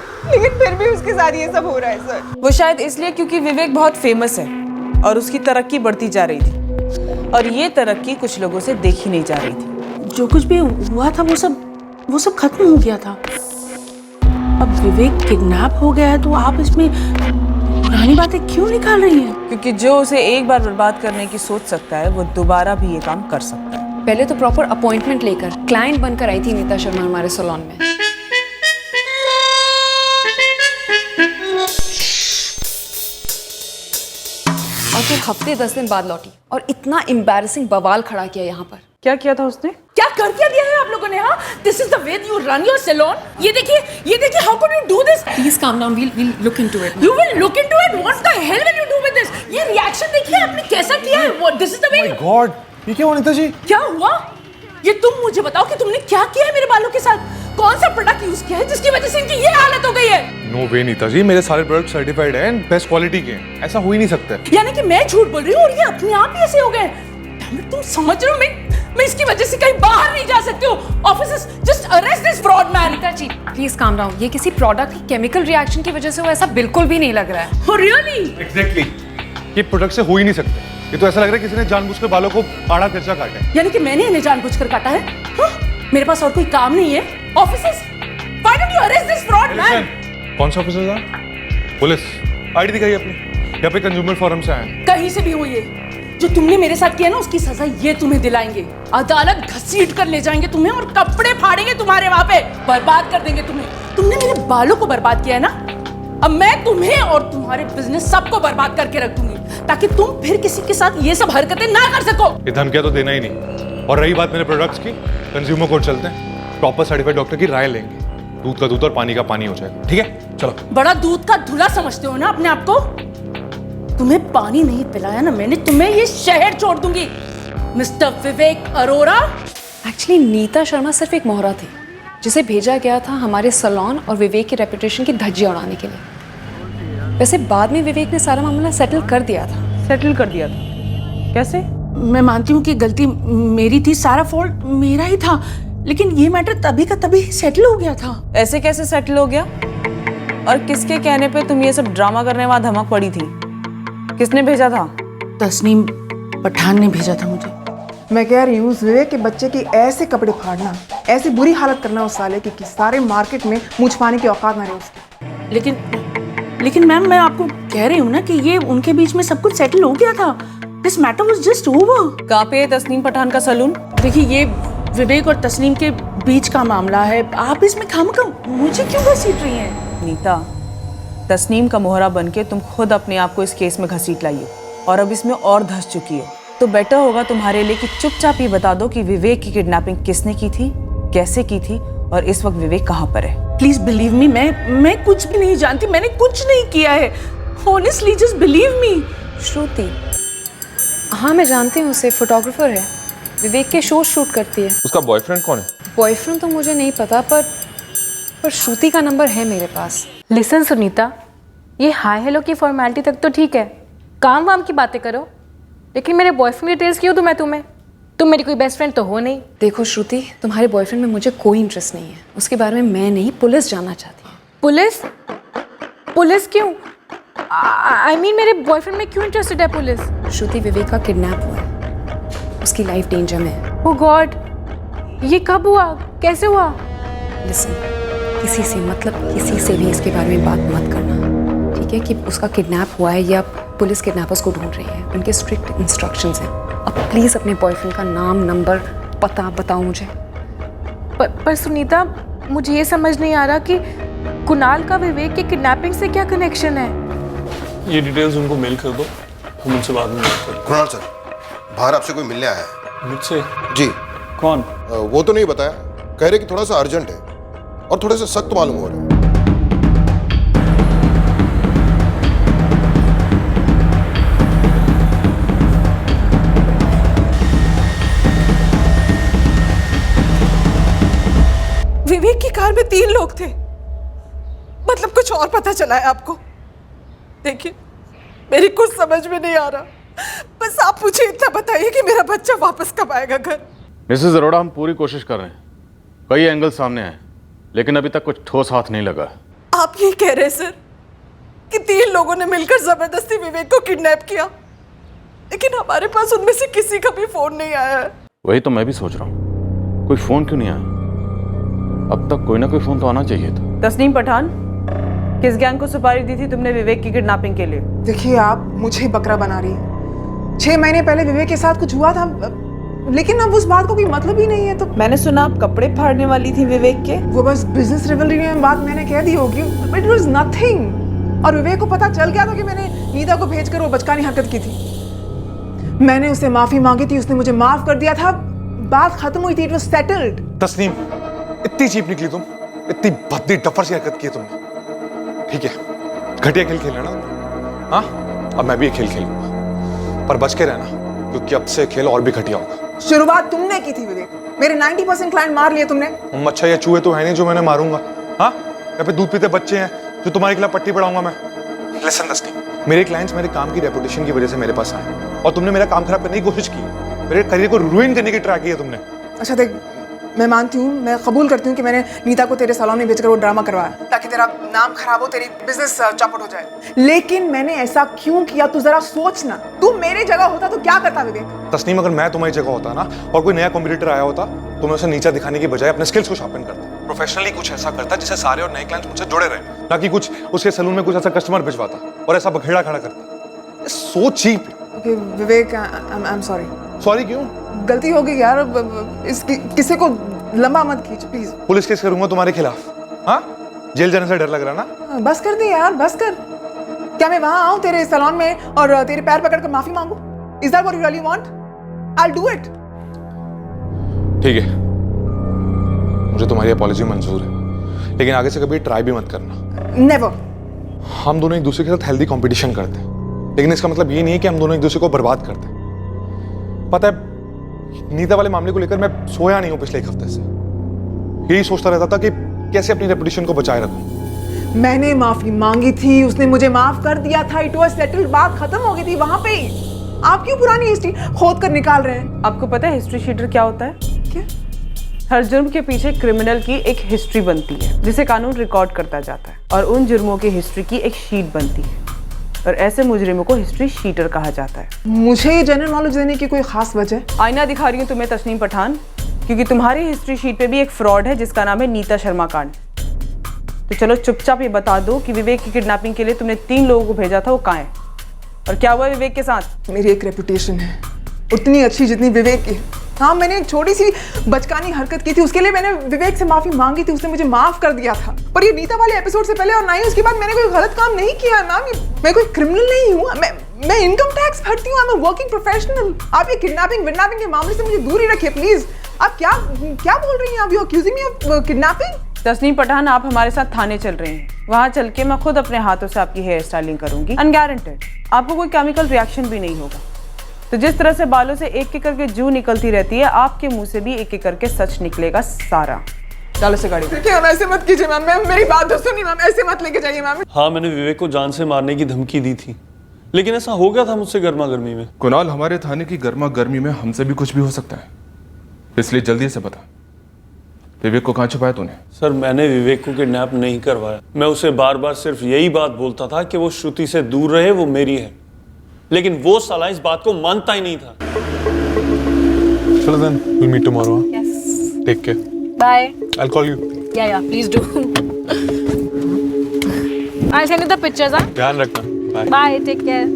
फिर भी उसके साथ ये सब हो रहा है सर। वो शायद इसलिए क्योंकि विवेक बहुत फेमस है और उसकी तरक्की बढ़ती जा रही थी, और ये तरक्की कुछ लोगों से देखी नहीं जा रही थी। जो कुछ भी हुआ था वो सब खत्म हो गया था। अब विवेक किडनैप हो गया है, तो आप इसमें पुरानी बातें क्यों निकाल रही हैं? क्योंकि जो उसे एक बार बर्बाद करने की सोच सकता है, वो दोबारा भी ये काम कर सकता है। पहले तो प्रॉपर अपॉइंटमेंट लेकर क्लाइंट बनकर आई थी नीता शर्मा हमारे सैलून में। और फिर हफ्ते 10 दिन बाद लौटी और इतना एम्बैरेसिंग बवाल खड़ा किया यहाँ पर। क्या किया था उसने? क्या कर दिया है आप लोगों ने? हाँ, this is the way you run your salon? ये देखिए how could you do this? Please calm down, we'll look into it. You will look into it? What the hell will you do with this? ये रिएक्शन देखिए आपने कैसा किया है? What this is the way? God, ये क्या हुआ नीता जी? क्या हुआ? ये तुम मुझे बताओ कि तुमने क्या किया है मेरे बालों के साथ? कौन सा प्रोडक्ट यूज किया है जिसकी वजह से इनकी ये हालत हो गई है? नो वे नीता जी, मेरे सारे प्रोडक्ट सर्टिफाइड हैं, बेस्ट क्वालिटी के हैं, ऐसा हो ही नहीं सकता है। यानी कि मैं झूठ बोल रही हूँ और ये अपने आप ही ऐसे हो गए? तुम समझ रहे हो मैं इसकी वजह से कहीं बाहर नहीं जा सकती हूँ। Officers just arrest this fraud man. Neeta ji please calm down, ये किसी प्रोडक्ट की केमिकल रिएक्शन की वजह से हो, ऐसा बिल्कुल भी नहीं लग रहा है। Oh really? एग्जैक्टली, ये प्रोडक्ट से हो ही नहीं सकते। ये तो ऐसा लग रहा है किसी ने जानबूझकर बालों को आड़ा तिरछा काटा है। यानी कि मैंने इन्हें जानबूझकर काटा है? हाँ? मेरे पास और कोई काम नहीं है? Officers, why don't you arrest this fraud man? कौन सा ऑफिसर था? पुलिस, आईडी दिखाइए अपनी। यहाँ पे कंज्यूमर फोरम से आए हैं। कहीं से भी हो ये, जो तुमने मेरे साथ किया ना उसकी सजा ये तुम्हें दिलाएंगे। अदालत घसीट कर ले जाएंगे तुम्हें और कपड़े फाड़ेंगे तुम्हारे वहां पे, बर्बाद कर देंगे तुम्हें। तुमने मेरे बालों को बर्बाद किया है ना, अब मैं तुम्हें और तुम्हारे बिजनेस सबको बर्बाद करके रख दूंगी ताकि तुम फिर किसी के साथ ये सब हरकतें ना कर सको। ये धमकियां तो देना ही नहीं। और रही बात मेरे प्रोडक्ट्स की, कंज्यूमर कोर्ट चलते हैं, प्रॉपर सर्टिफाइड डॉक्टर की राय लेंगे, दूध का दूध और पानी का पानी हो जाएगा। ठीक है, चलो। बड़ा दूध का धुला समझते हो ना अपने आप को? तुम्हें पानी नहीं पिलाया ना मैंने, तुम्हें ये शहर छोड़ दूंगी। मिस्टर विवेक अरोरा। एक्चुअली नीता शर्मा सिर्फ एक मोहरा थी जिसे भेजा गया था हमारे सैलून और विवेक की रेपुटेशन की धज्जियां उड़ाने के लिए। वैसे बाद में विवेक ने सारा मामला सेटल कर दिया था। सेटल कर दिया था? कैसे? मैं मानती हूँ कि गलती मेरी थी, सारा फॉल्ट मेरा ही था, लेकिन ये मैटर तभी का तभी सेटल हो गया था। ऐसे कैसे सेटल हो गया? और किसके कहने पे तुम ये सब ड्रामा करने वहां धमक पड़ी थी? किसने भेजा था? तस्नीम पठान ने भेजा था मुझे। मैं कह रही हूँ उस विवेक के बच्चे की ऐसे कपड़े फाड़ना, ऐसी बुरी हालत करना उस साले की सारे मार्केट में मुँह छुपाने की औकात ना रहे उसकी। लेकिन मैम मैं आपको कह रही हूँ ना कि ये उनके बीच में सब कुछ सेटल हो गया था। This matter was just over. कहाँ पे है तस्नीम पठान का सलून? देखिए ये विवेक और तस्नीम के बीच का मामला है, आप इसमें खामखा मुझे क्यों घसीट रही हैं? नीता, तस्नीम का मोहरा बनके तुम खुद अपने आप को इस केस में घसीट लाई हो और अब इसमें और धंस चुकी हो। तो बेटर होगा तुम्हारे लिए कि चुपचाप ये बता दो कि विवेक की किडनैपिंग किसने की थी, कैसे की थी और इस वक्त विवेक कहाँ पर है। प्लीज बिलीव मी, मैं कुछ भी नहीं जानती, मैंने कुछ नहीं किया है। Honestly just believe me. Shruti, हाँ मैं जानती हूँ उसे, फोटोग्राफर है, विवेक के शो शूट करती है। उसका बॉयफ्रेंड कौन है? बॉयफ्रेंड तो मुझे नहीं पता, पर श्रुति का नंबर है मेरे पास। लिसन सुनीता, ये हाय हेलो की फॉर्मेलिटी तक तो ठीक है, काम वाम की बातें करो, लेकिन मेरे बॉयफ्रेंड डिटेल्स क्यों दूं मैं तुम्हें? तुम मेरी कोई बेस्ट फ्रेंड तो हो नहीं। देखो श्रुति, तुम्हारे बॉयफ्रेंड में मुझे कोई इंटरेस्ट नहीं है, उसके बारे में मैं नहीं पुलिस जानना चाहती है। पुलिस? पुलिस क्यों? आई मीन मेरे बॉयफ्रेंड में क्यों इंटरेस्टेड है पुलिस? श्रुति, विवेक का किडनैप हुआ है, उसकी लाइफ डेंजर में है। ओह गॉड, ये कब हुआ, कैसे हुआ? लिसन, किसी से मतलब किसी से भी इसके बारे में बात मत करना, ठीक है? कि उसका किडनैप हुआ है या पुलिस किडनैपर्स को ढूंढ रही है, उनके स्ट्रिक्ट इंस्ट्रक्शंस हैं। अब प्लीज अपने बॉयफ्रेंड का नाम, नंबर, पता बताओ मुझे। पर सुनीता, मुझे ये समझ नहीं आ रहा कि कुणाल का विवेक के किडनैपिंग से क्या कनेक्शन है? ये डिटेल्स उनको मेल कर दो, हम उनसे बाद में बात करें। कुणाल सर, बाहर आपसे कोई मिलने आया है। मुझसे? जी। कौन? वो तो नहीं बताया, कह रहे कि थोड़ा सा अर्जेंट है और थोड़े से सख्त मालूम हो रहे हैं। विवेक की कार में 3 लोग थे, मतलब कुछ और पता चला है आपको? देखिए मेरी कुछ समझ में नहीं आ रहा, बस आप मुझे इतना बताइए कि मेरा बच्चा वापस कब आएगा घर। मिसेस अरोड़ा, हम पूरी कोशिश कर रहे हैं, कई एंगल सामने आए, लेकिन अभी तक कुछ ठोस हाथ नहीं लगा। आप ये कह रहे हैं सर कि 3 लोगों ने मिलकर जबरदस्ती विवेक को किडनैप किया, लेकिन हमारे पास उनमें से किसी का भी फोन नहीं आया है। वही तो मैं भी सोच रहा हूँ, कोई फोन क्यों नहीं आया? अब तक कोई ना कोई फोन तो आना चाहिए था। तस्नीम पठान, किस गैंग को सुपारी दी थी तुमने विवेक की किडनैपिंग के लिए? देखिए आप मुझे बकरा बना रही है। 6 महीने पहले विवेक के साथ कुछ हुआ था, लेकिन अब उस बात को कोई मतलब ही नहीं है। तो मैंने सुना आप कपड़े फाड़ने वाली थी विवेक के। वो बस बिजनेस रिवलरी में बात मैंने कह दी होगी, इट वाज नथिंग। और विवेक को पता चल गया था कि मैंने नीता को भेजकर वो बचकानी हरकत की थी। मैंने उससे माफी मांगी थी, उसने मुझे माफ कर दिया था, बात खत्म हुई थी, इट वाज सेटल्ड। तस्नीम, इतनी चीप निकली तुम, इतनी भद्दी डफर सी हरकत की है तुमने। ठीक है, घटिया खेल खेलना ना तुमने, हाँ? अब मैं भी ये खेल खेलूंगा, पर बच के रहना, क्योंकि अब से खेल और भी घटिया होगा। शुरुआत तुमने की थी विवेक, मेरे 90% क्लाइंट मार लिए तुमने। मच्छर या चूहे तो है नहीं जो मैंने मारूंगा, हाँ? या फिर दूध पीते बच्चे हैं जो तुम्हारे खिलाफ पट्टी पढ़ाऊंगा मैं। लिसन दस्ती, मेरे क्लाइंट्स मेरे काम की रेपुटेशन की वजह से मेरे पास आए, और तुमने मेरा काम खराब करने की कोशिश की, मेरे करियर को रुइन करने की ट्राई की है तुमने। अच्छा देख, मैं मानती हूँ, मैं कबूल करती हूँ कि मैंने नीता को तेरे सैलून में भेजकर वो ड्रामा करवाया ताकि तेरा नाम खराब हो, तेरी बिजनेस चौपट हो जाए। लेकिन मैंने ऐसा क्यों किया, तू जरा सोच ना। तू मेरी जगह होता तो क्या करता विवेक? तस्नीम, अगर मैं तुम्हारी जगह होता ना और कोई नया कॉम्पिटिटर आया होता तो मैं उसे नीचा दिखाने की बजाय अपने स्किल्स को शार्पन करता, प्रोफेशनली कुछ ऐसा करता जिससे सारे और नए क्लाइंट्स मुझसे जुड़े रहे, ना कि कुछ उसके सैलून में कुछ ऐसा कस्टमर भिजवाता और ऐसा बखेड़ा खड़ा करता। So cheap. Okay Vivek, I am sorry. Sorry क्यों? गलती हो गई यार, किसी को लंबा मत खींच प्लीज। पुलिस केस करूंगा तुम्हारे खिलाफ, हाँ? जेल जाने से डर लग रहा ना? बस कर दे यार, बस कर। क्या मैं वहां आऊं तेरे सैलून में और तेरे पैर पकड़ कर माफी मांगू? Is that what you really want? I will do it. ठीक है, मुझे तुम्हारी अपॉलॉजी मंजूर है, लेकिन आगे से कभी ट्राई भी मत करना। नेवर। हम दोनों एक दूसरे के साथ हेल्दी कंपटीशन करते हैं, लेकिन इसका मतलब ये नहीं है कि हम दोनों एक दूसरे को बर्बाद करते हैं। पता है, नीता वाले मामले को लेकर मैं सोया नहीं हूं पिछले एक हफ्ते से। यही सोचता रहता था कि कैसे अपनी रेपुटेशन को बचाए रखूं। मैंने माफी मांगी थी, उसने मुझे माफ कर दिया था, इट वाज सेटल्ड, बात खत्म हो गई थी वहां पे ही। आप क्यों पुरानी हिस्ट्री खोद कर निकाल रहे हैं? आपको पता है हिस्ट्री शीटर क्या होता है? क्या? हर जुर्म के पीछे क्रिमिनल की एक हिस्ट्री बनती है जिसे कानून रिकॉर्ड करता जाता है, और उन जुर्मों की हिस्ट्री की एक शीट बनती है, और ऐसे मुजरिमों को हिस्ट्री शीटर कहा जाता है। मुझे ये जनरल नॉलेज देने की कोई खास वजह? आईना दिखा रही हूँ तुम्हें तस्नीम पठान, क्योंकि तुम्हारी हिस्ट्री शीट पे भी एक फ्रॉड है जिसका नाम है नीता शर्मा कांड। तो चलो चुपचाप ये बता दो कि विवेक की किडनैपिंग के लिए तुमने 3 लोगों को भेजा था, वो कहाँ है और क्या हुआ विवेक के साथ? मेरी एक रेपुटेशन है, उतनी अच्छी जितनी विवेक की। हाँ, मैंने एक छोटी सी बचकानी हरकत की थी, उसके लिए मैंने विवेक से माफी मांगी थी, उसने मुझे माफ कर दिया था। पर ये नीता वाले एपिसोड से पहले और ना ही उसके बाद मैंने कोई गलत काम नहीं किया है मैम। मैं कोई क्रिमिनल नहीं हूँ, मैं इनकम टैक्स भरती हूँ, I am a working professional. आप ये किडनैपिंग विडनैपिंग के मामले से मुझे दूर ही रखिए प्लीज। आप क्या बोल रही हैं? आप you accusing me of kidnapping? Tasneem Pathan, आप हमारे साथ थाने चल रहे हैं, वहाँ चल के मैं खुद अपने हाथों से आपकी हेयर स्टाइलिंग करूंगी, अनगारंटेड। आपको कोई केमिकल रिएक्शन भी नहीं होगा। तो जिस तरह से बालों से एक एक करके जू निकलती रहती है, आपके मुंह से भी एक एक करके सच निकलेगा सारा। चलो से गाड़ी। देखिए मैम, ऐसे मत कीजिए मैम, मेरी बात तो सुनिए मैम, ऐसे मत लेके जाइए मैम। हाँ, मैंने विवेक को जान से मारने की धमकी दी थी, लेकिन ऐसा हो गया था मुझसे गर्मा गर्मी में। कुणाल, हमारे थाने की गर्मा गर्मी में हमसे भी कुछ भी हो सकता है, इसलिए जल्दी से बता, विवेक को कहाँ छुपाया तूने? सर, मैंने विवेक को किडनैप नहीं करवाया। मैं उसे बार बार सिर्फ यही बात बोलता था कि वो श्रुति से दूर रहे, वो मेरी है, लेकिन वो साला इस बात को मानता ही नहीं था। चलो then, we'll meet tomorrow. Yes. Take care. Bye. I'll call you. Yeah, please do. I'll send you the pictures, huh? ध्यान रखना. Bye. Bye, take care.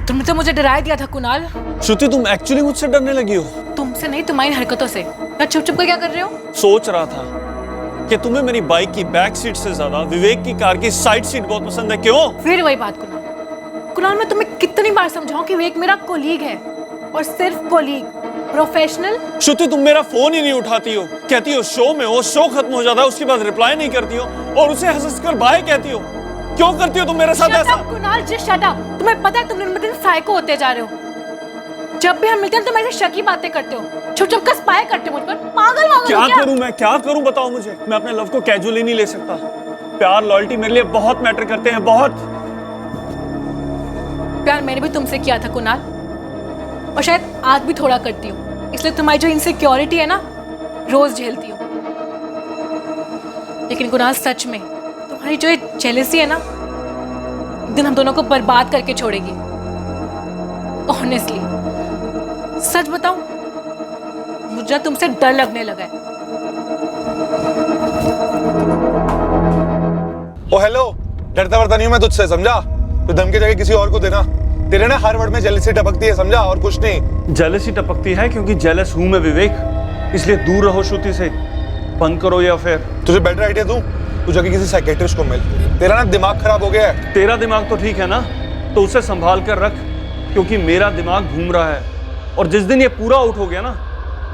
तुमने तो मुझे डरा दिया था कुणाल। श्रुति, तुम एक्चुअली मुझसे डरने लगी हो? तुमसे नहीं, तुम्हारी हरकतों से। मैं चुप चुप कर क्या कर रहे हो? सोच रहा था कि तुम्हें मेरी बाइक की बैक सीट से ज्यादा विवेक की कार की साइड सीट बहुत पसंद है। क्यों? फिर वही बात कुणाल, मैं तुम्हें कितनी बार समझाऊं कि विवेक मेरा कोलीग है, और सिर्फ कोलीग, प्रोफेशनल। श्रुति, तुम मेरा फोन ही नहीं उठाती हो, कहती हो शो में हो, शो खत्म हो जाता है, उसके बाद रिप्लाई नहीं करती हो, और उसे हंसकर बाय कहती हो। क्यों करती हो तुम मेरे साथ ऐसा? Kunal, just shut up. तुम्हें पता है तुम दिन ब दिन साइको होते जा रहे हो। जब भी हम मिलते हैं तुम ऐसे शकी बातें करते हो, छुप छुप कर स्पाई करते हो मुझ पर। पागल क्या करूं मैं, क्या करूं बताओ मुझे। मैं अपने लव को कैजुअली नहीं ले सकता। प्यार, लॉयल्टी मेरे लिए बहुत मैटर करते हैं, बहुत। प्यार मैंने भी तुमसे किया था कुणाल, और शायद आज भी थोड़ा करती हूँ, इसलिए तुम्हारी जो इनसिक्योरिटी है ना, रोज झेलती हूँ। लेकिन कुणाल, सच में तुम्हारी जो ये जेलसी है ना, एक दिन हम दोनों को बर्बाद करके छोड़ेगी। ऑनेस्टली सच बताऊं, मुझे तुमसे डर लगने लगा है। ओ हेलो, डरता वरता नहीं हूं मैं तुझसे, समझा? तो धमकी जगह किसी और को देना। तेरे ना हर वर्ड में जेलसी टपकती है, समझा? और कुछ नहीं। जेलसी टपकती है क्योंकि जेलस हूं मैं विवेक, इसलिए दूर रहो श्रुति से, बंद करो ये अफेयर। तुझे बेटर आइडिया दूं? तू जाके किसी साइकेट्रिस्ट को मिल। तेरा ना दिमाग खराब हो गया है। तेरा दिमाग तो ठीक है ना, तो उसे संभाल कर रख, क्योंकि मेरा दिमाग घूम रहा है। और जिस दिन ये पूरा आउट हो गया ना,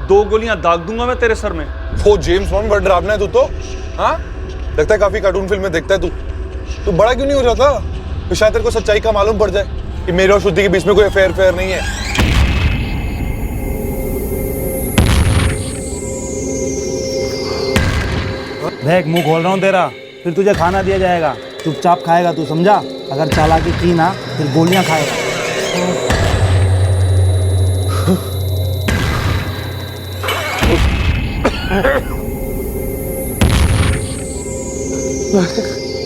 2 गोलियां दाग दूंगा मैं तेरे सर में। वो जेम्स बॉन्ड बड़ा डरावना है तू तो। हाँ, लगता है काफी कार्टून फिल्म में देखता है तू बड़ा क्यों नहीं हो जाता? तो शायद तेरे को सच्चाई का मालूम पड़ जाए कि मेरे और शुद्धि के बीच में कोई अफेयर नहीं है। देख, मुंह खोल रहा हूँ तेरा, फिर तुझे खाना दिया जाएगा। चुपचाप खाएगा तू, समझा? अगर चालाकी की ना फिर गोलियां खाएगा।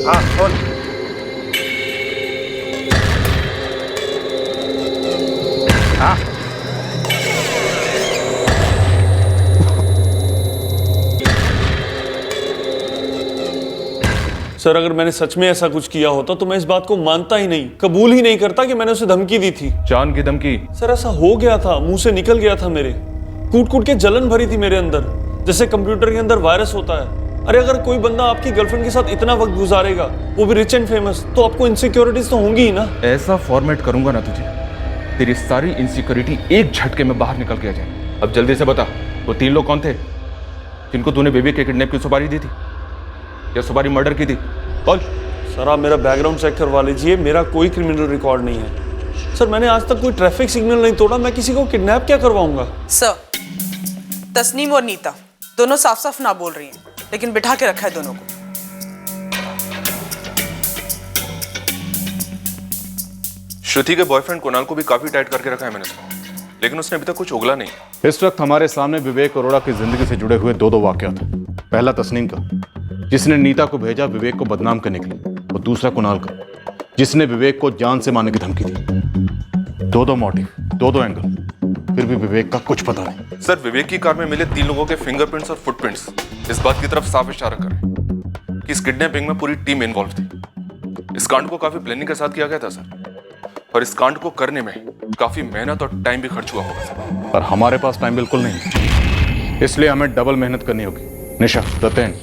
हाँ, बोल। हाँ, सर, अगर मैंने सच में ऐसा कुछ किया होता तो मैं इस बात को मानता ही नहीं, कबूल ही नहीं करता कि मैंने उसे धमकी दी थी। जान की धमकी? सर, ऐसा हो गया था, मुंह से निकल गया था मेरे। कूट कूट के जलन भरी थी मेरे अंदर, जैसे कंप्यूटर के अंदर वायरस होता है। अरे अगर कोई बंदा आपकी गर्लफ्रेंड के साथ इतना वक्त गुजारेगा, वो भी रिच एंड फेमस, तो आपको इनसिक्योरिटीज तो होंगी ही ना। ऐसा फॉर्मेट करूंगा ना तुझे, तेरी सारी इनसिक्योरिटी एक झटके में बाहर निकल के आ जाए। अब जल्दी से बता, वो 3 लोग कौन थे जिनको तूने बेबी के किडनैप की सुपारी दी थी या सुपारी मर्डर की थी? बोल। सर, आप मेरा बैकग्राउंड चेक करवा लीजिए, मेरा कोई क्रिमिनल रिकॉर्ड नहीं है। सर, मैंने आज तक कोई ट्रैफिक सिग्नल नहीं तोड़ा, मैं किसी को किडनैप क्या करवाऊंगा? सर, तस्नीम और नीता दोनों साफ साफ ना बोल रही हैं, लेकिन बिठा के रखा है दोनों को। श्रुति के बॉयफ्रेंड कुणाल को भी काफी टाइट करके रखा है मैंने, लेकिन उसने अभी तक कुछ उगला नहीं। इस वक्त हमारे सामने विवेक अरोड़ा की जिंदगी से जुड़े हुए 2 वाकयात हैं। पहला तस्नीम का, जिसने नीता को भेजा विवेक को बदनाम करने के लिए, और दूसरा कुणाल का, जिसने विवेक को जान से मारने की धमकी दी। 2 मोटिव, 2 एंगल, फिर भी विवेक का कुछ पता नहीं। सर, विवेक की कार में मिले 3 लोगों के फिंगरप्रिंट्स और फुटप्रिंट्स इस बात की तरफ साफ इशारा कर रहे हैं कि इस किडनैपिंग में पूरी टीम इन्वॉल्व थी। इस कांड को काफी प्लानिंग के साथ किया गया था सर, और इस कांड को करने में काफी मेहनत और टाइम भी खर्च हुआ होगा सर। पर हमारे पास टाइम बिल्कुल नहीं है, इसलिए हमें डबल मेहनत करनी होगी। निशा, रतेन,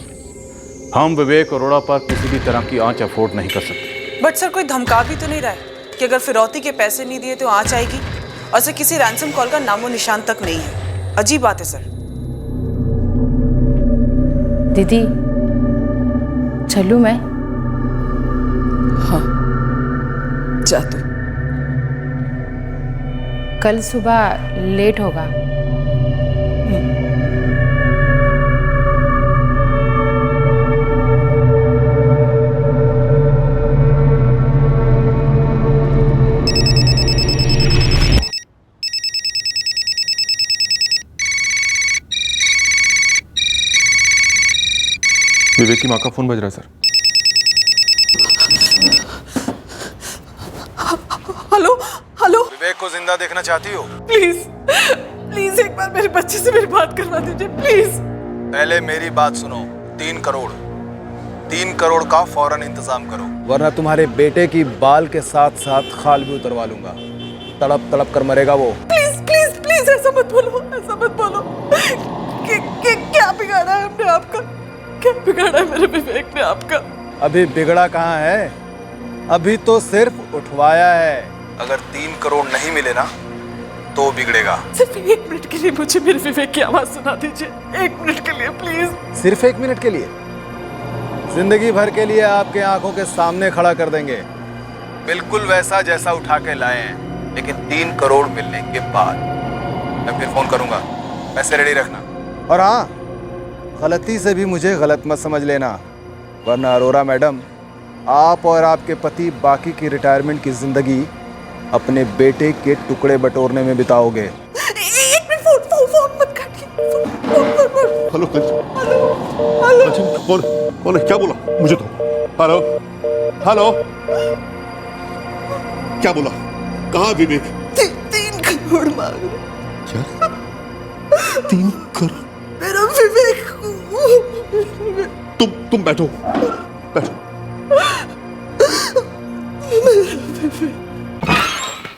हम विवेक अरोड़ा पर किसी भी तरह की आंच अफोर्ड नहीं कर सकते। बट सर, कोई धमका भी तो नहीं रहा है कि अगर फिरौती के पैसे नहीं दिए तो आंच आएगी, और सर किसी रैंसम कॉल का नामो निशान तक नहीं है। अजीब बात है सर। दीदी, चलूं मैं? हाँ, जा तू। कल सुबह लेट होगा। विवेक की माँ का फोन बज रहा है सर। हेलो हेलो, विवेक को जिंदा देखना चाहती हो? प्लीज प्लीज एक बार मेरे बच्चे से मेरी बात करवा दीजिए प्लीज। पहले मेरी बात सुनो। 3 करोड़ का फौरन इंतजाम करो, वरना तुम्हारे बेटे की बाल के साथ साथ खाल भी उतरवा लूंगा। तड़प तड़प कर मरेगा वो। प्लीज प्लीज प्लीज ऐसा मत बोलो, ऐसा मत बोलो। क्या बिगाड़ा है हमने आपका? क्या बिगाड़ा है मेरे विवेक ने आपका? अभी बिगड़ा कहाँ है, अभी तो सिर्फ उठवाया है। अगर 3 करोड़ नहीं मिले ना तो बिगड़ेगा। सिर्फ 1 मिनट के लिए मुझे मेरे विवेक की आवाज सुना दीजिए, 1 मिनट के लिए प्लीज। सिर्फ 1 मिनट के लिए? जिंदगी भर के लिए आपके आंखों के सामने खड़ा कर देंगे, बिल्कुल वैसा जैसा उठा के लाए हैं, लेकिन 3 करोड़ मिलने के बाद मैं फिर फोन करूंगा। पैसे रेडी रखना। और हाँ, गलती से भी मुझे गलत मत समझ लेना, वरना अरोरा मैडम, आप और आपके पति बाकी की रिटायरमेंट की जिंदगी अपने बेटे के टुकड़े बटोरने में बिताओगे। 1 मिनट, फोन मत काटिए। हेलो कौन है? क्या बोला मुझे तो? हेलो हेलो, क्या बोला? कहाँ विवेक? 3 करोड़ मांग रहे। क्या? 3 करोड़? मेरा विवेक। तुम बैठो।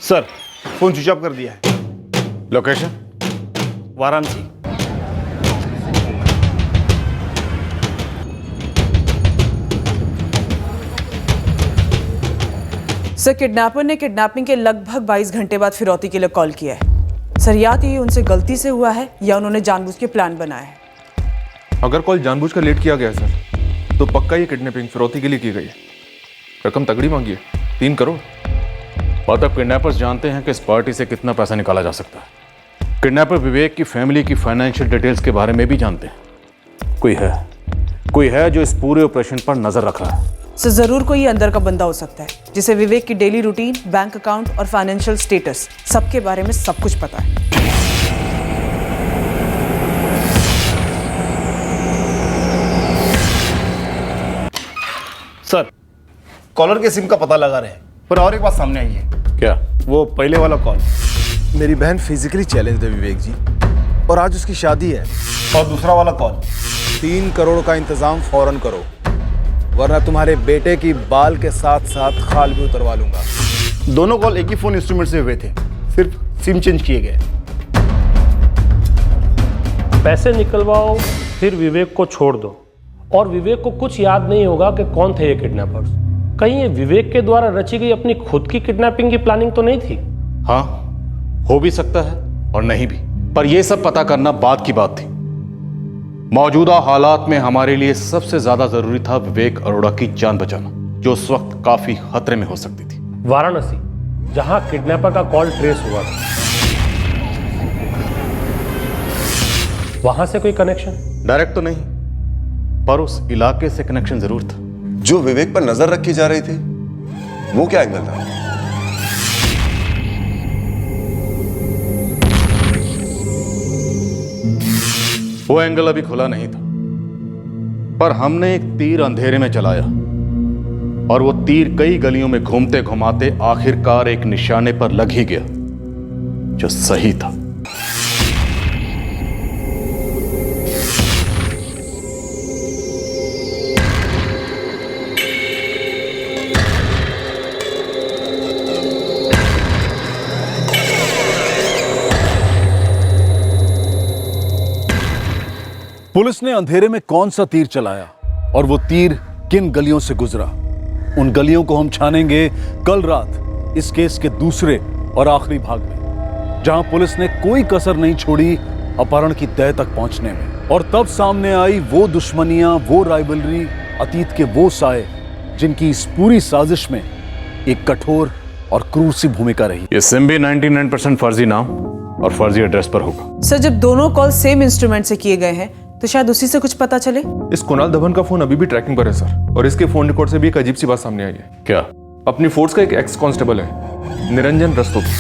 सर, फोन स्विच ऑफ कर दिया है। लोकेशन? वाराणसी। सर, किडनैपर ने किडनैपिंग के लगभग 22 घंटे बाद फिरौती के लिए कॉल किया है। सर, या तो ये उनसे गलती से हुआ है या उन्होंने जानबूझ के प्लान बनाया है। अगर कॉल जानबूझ कर लेट किया गया सर, तो पक्का ये किडनैपिंग फिरौती के लिए की गई है। रकम तगड़ी मांगी है, 3 करोड़। मतलब किडनैपर्स जानते हैं कि इस पार्टी से कितना पैसा निकाला जा सकता है। किडनैपर विवेक की फैमिली की फाइनेंशियल डिटेल्स के बारे में भी जानते हैं। कोई है जो इस पूरे ऑपरेशन पर नजर रख रहा है। सर, जरूर कोई अंदर का बंदा हो सकता है जिसे विवेक की डेली रूटीन, बैंक अकाउंट और फाइनेंशियल स्टेटस सबके बारे में सब कुछ पता है। सर, कॉलर के सिम का पता लगा रहे हैं, पर और एक बात सामने आई है। क्या? वो पहले वाला कॉल। मेरी बहन फिजिकली चैलेंज है विवेक जी, और आज उसकी शादी है। और दूसरा वाला कॉल, 3 करोड़ का इंतजाम फौरन करो, वरना तुम्हारे बेटे की बाल के साथ साथ खाल भी उतरवा लूंगा। दोनों कॉल एक ही फोन इंस्ट्रूमेंट से हुए थे, सिर्फ सिम चेंज किए गए। पैसे निकलवाओ, फिर विवेक को छोड़ दो, और विवेक को कुछ याद नहीं होगा कि कौन थे ये किडनैपर्स। कहीं ये विवेक के द्वारा रची गई अपनी खुद की किडनैपिंग की प्लानिंग तो नहीं थी? हाँ, हो भी सकता है और नहीं भी, पर यह सब पता करना बाद की बात थी। मौजूदा हालात में हमारे लिए सबसे ज्यादा जरूरी था विवेक अरोड़ा की जान बचाना, जो उस वक्त काफी खतरे में हो सकती थी। वाराणसी, जहां किडनैपर का कॉल ट्रेस हुआ था, वहां से कोई कनेक्शन? डायरेक्ट तो नहीं, पर उस इलाके से कनेक्शन जरूर था। जो विवेक पर नजर रखी जा रही थी, वो क्या एंगल था? वो एंगल अभी खुला नहीं था, पर हमने एक तीर अंधेरे में चलाया, और वो तीर कई गलियों में घूमते घुमाते आखिरकार एक निशाने पर लग ही गया, जो सही था। पुलिस ने अंधेरे में कौन सा तीर चलाया और वो तीर किन गलियों से गुजरा, उन गलियों को हम छानेंगे कल रात इस केस के दूसरे और आखिरी भाग में, जहां पुलिस ने कोई कसर नहीं छोड़ी अपहरण की तह तक पहुंचने में। और तब सामने आई वो दुश्मनियां, वो राइवलरी, अतीत के वो साए जिनकी इस पूरी साजिश में एक कठोर और क्रूर सी भूमिका रही। ये सिम भी 99% फर्जी नाम और फर्जी एड्रेस पर होगा। सर, जब दोनों कॉल सेम इंस्ट्रूमेंट से किए गए हैं तो शायद उसी से कुछ पता चले। इस कुणाल धवन का फोन अभी भी ट्रैकिंग पर है सर, और इसके फोन रिकॉर्ड से भी एक अजीब सी बात सामने आई है। क्या? अपनी फोर्स का एक एक्स कांस्टेबल है, निरंजन रस्तोगी।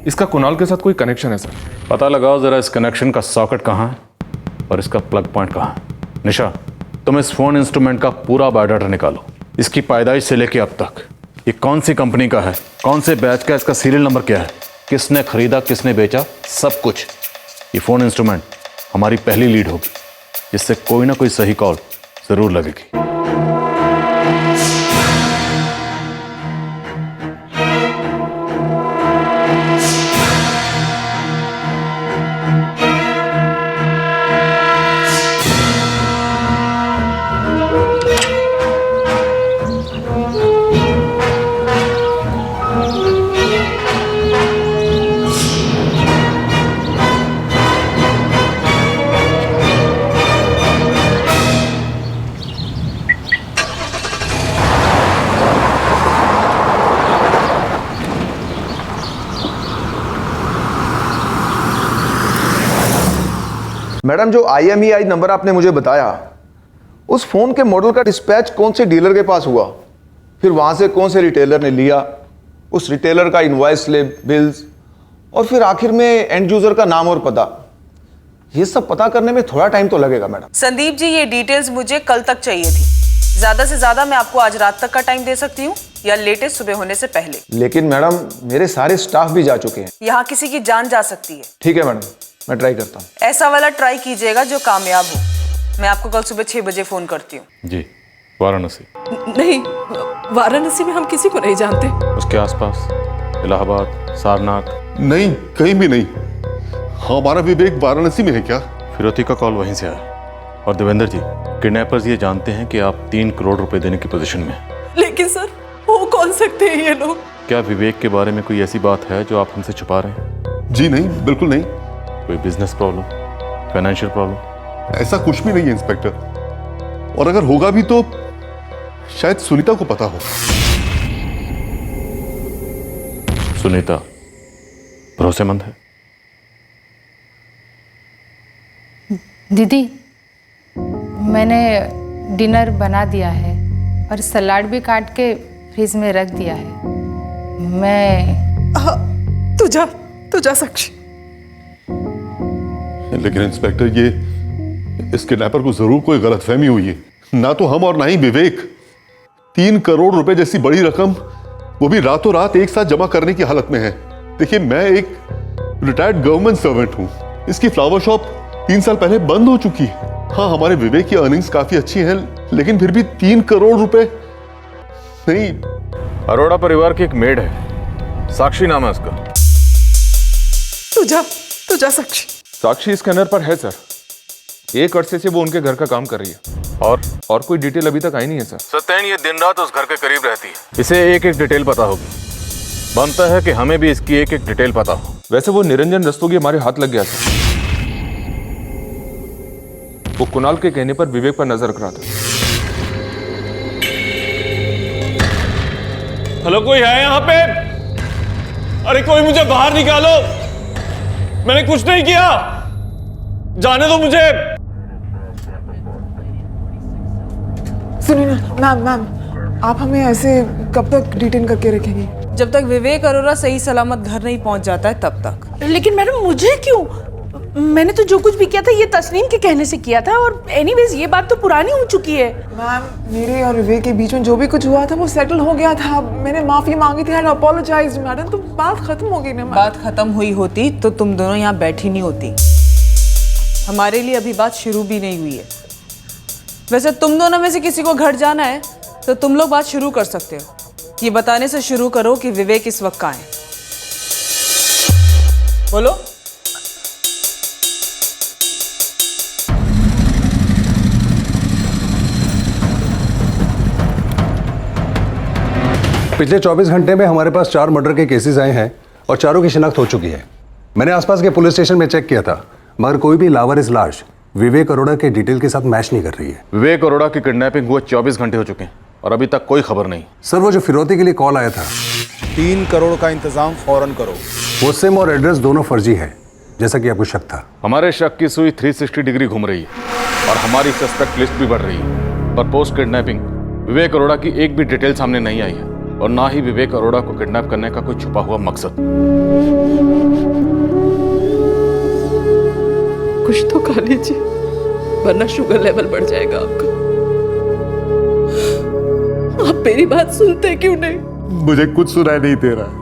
इसका कुणाल के साथ कोई कनेक्शन है सर? पता लगाओ जरा इस कनेक्शन का सॉकेट कहाँ है और इसका प्लग पॉइंट कहाँ है। निशा, तुम इस फोन इंस्ट्रूमेंट का पूरा बायोडाटा निकालो, इसकी पैदाइश से लेके अब तक, ये कौन सी कंपनी का है, कौन से बैच का, इसका सीरियल नंबर क्या है, किसने खरीदा, किसने बेचा, सब कुछ। ये फोन इंस्ट्रूमेंट हमारी पहली लीड होगी, जिससे कोई ना कोई सही कॉल जरूर लगेगी। मैडम, जो IMEI नंबर आपने मुझे बताया, उस फोन के मॉडल का डिस्पैच कौन से डीलर के पास हुआ, फिर वहां से कौन से रिटेलर ने लिया, उस रिटेलर का इनवॉइस स्लिप, बिल्स, और फिर आखिर में एंड यूजर का नाम और पता, ये सब पता करने में थोड़ा टाइम तो लगेगा मैडम। संदीप जी, ये डिटेल्स मुझे कल तक चाहिए थी। ज्यादा से ज्यादा मैं आपको आज रात तक का टाइम दे सकती हूँ, या लेटेस्ट सुबह होने से पहले। लेकिन मैडम, मेरे सारे स्टाफ भी जा चुके हैं। यहाँ किसी की जान जा सकती है। ठीक है मैडम, मैं ट्राई करता हूँ। ऐसा वाला ट्राई कीजिएगा जो कामयाब हो। मैं आपको कल सुबह 6 बजे फोन करती हूँ। जी, वाराणसी? नहीं, वाराणसी में हम किसी को नहीं जानते। उसके आसपास इलाहाबाद, सारनाथ? नहीं, कहीं भी नहीं। हमारा विवेक वाराणसी में है क्या? फिरौती का कॉल वहीं से आया। और देवेंद्र जी, किडनैपर्स ये जानते हैं कि आप 3 करोड़ रुपए देने की पोजीशन में हैं। लेकिन सर, हो कौन सकते हैं ये लोग? क्या विवेक के बारे में कोई ऐसी बात है जो आप हमसे छुपा रहे हैं? जी नहीं, बिल्कुल नहीं। कोई बिजनेस प्रॉब्लम, फाइनेंशियल प्रॉब्लम? ऐसा कुछ भी नहीं है इंस्पेक्टर, और अगर होगा भी तो शायद सुनीता को पता हो। सुनीता भरोसेमंद है? दीदी, मैंने डिनर बना दिया है और सलाद भी काट के फ्रिज में रख दिया है। मैं तू जा साक्षी। लेकिन इंस्पेक्टर, ये इस किडनैपर को जरूर कोई गलतफहमी हुई है। ना तो हम और ना ही विवेक 3 करोड़ रुपए जैसी बड़ी रकम, वो भी रातों रात एक साथ जमा करने की हालत में है। देखिए, मैं एक रिटायर्ड गवर्नमेंट सर्वेंट हूं। इसकी फ्लावर शॉप 3 साल पहले बंद हो चुकी है। हाँ, हमारे विवेक की अर्निंग्स काफी अच्छी हैं, लेकिन फिर भी 3 करोड़ रुपए नहीं। अरोड़ा परिवार की एक मेड है, साक्षी नाम है उसका। तू जा साक्षी। साक्षी स्कैनर पर है सर। 1 अरसे से वो उनके घर का काम कर रही है और कोई डिटेल अभी तक आई नहीं है सर। सत्यन ये दिन रात उस घर के करीब रहती है। इसे एक एक डिटेल पता होगी। बनता है कि हमें भी इसकी एक एक डिटेल पता हो। वैसे वो निरंजन रस्तोगी हमारे हाथ लग गया था। वो कुणाल के कहने पर विवेक पर नजर रख रहा था। हेलो, कोई है यहाँ पे? अरे कोई मुझे बाहर निकालो, मैंने कुछ नहीं किया, जाने दो मुझे। सुनिए ना मैम, आप हमें ऐसे कब तक डिटेन करके रखेंगी? जब तक विवेक अरोड़ा सही सलामत घर नहीं पहुंच जाता है तब तक। लेकिन मैडम, मुझे क्यों? मैंने तो जो कुछ भी किया था ये तस्नीम के कहने से किया था, और एनीवेज ये बात तो पुरानी हो चुकी है। मैम, मेरे और विवेक के बीच में जो भी कुछ हुआ था वो सेटल हो गया था। मैंने माफी मांगी थी, आई अपोलोजाइज मैडम। तो बात खत्म हो गई ना। बात खत्म हुई होती तो तुम दोनों यहाँ बैठी नहीं होती। हमारे लिए अभी बात शुरू भी नहीं हुई है। वैसे तुम दोनों में से किसी को घर जाना है तो तुम लोग बात शुरू कर सकते हो। ये बताने से शुरू करो कि विवेक इस वक्त कहाँ है। बोलो। पिछले 24 घंटे में हमारे पास 4 मर्डर के केसेस आए हैं और चारों की शिनाख्त हो चुकी है। मैंने आसपास के पुलिस स्टेशन में चेक किया था, मगर कोई भी लावारिस लाश विवेक अरोड़ा के डिटेल के साथ मैच नहीं कर रही है। विवेक अरोड़ा की किडनैपिंग हुए 24 घंटे हो चुके हैं और अभी तक कोई खबर नहीं। सर, वो जो फिरौती के लिए कॉल आया था, 3 करोड़ का इंतजाम फौरन करो। वो सिम और एड्रेस दोनों फर्जी है, जैसा कि आपको शक था। हमारे शक की सुई 360 डिग्री घूम रही है और हमारी सस्पेक्ट लिस्ट भी बढ़ रही है। पर पोस्ट किडनैपिंग विवेक अरोड़ा की एक भी डिटेल सामने नहीं आई है और ना ही विवेक अरोड़ा को किडनैप करने का कोई छुपा हुआ मकसद। कुछ तो खा लीजिए, वरना शुगर लेवल बढ़ जाएगा आपका। आप मेरी बात सुनते क्यों नहीं? मुझे कुछ सुनाई नहीं दे रहा है,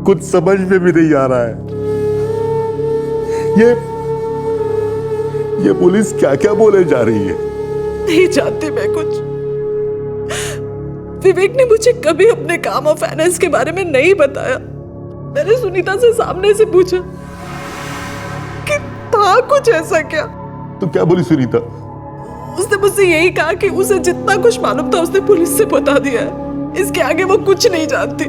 कुछ समझ में भी नहीं आ रहा है। ये पुलिस क्या क्या बोले जा रही है? नहीं जानती मैं कुछ। विवेक ने मुझे कभी अपने काम और फाइनेंस के बारे में नहीं बताया। मैंने सुनीता से सामने से पूछा कि था कुछ ऐसा क्या। तो क्या बोली सुनीता? उसने मुझसे यही कहा कि उसे जितना कुछ मालूम था उसने पुलिस से बता दिया है, इसके आगे वो कुछ नहीं जानती।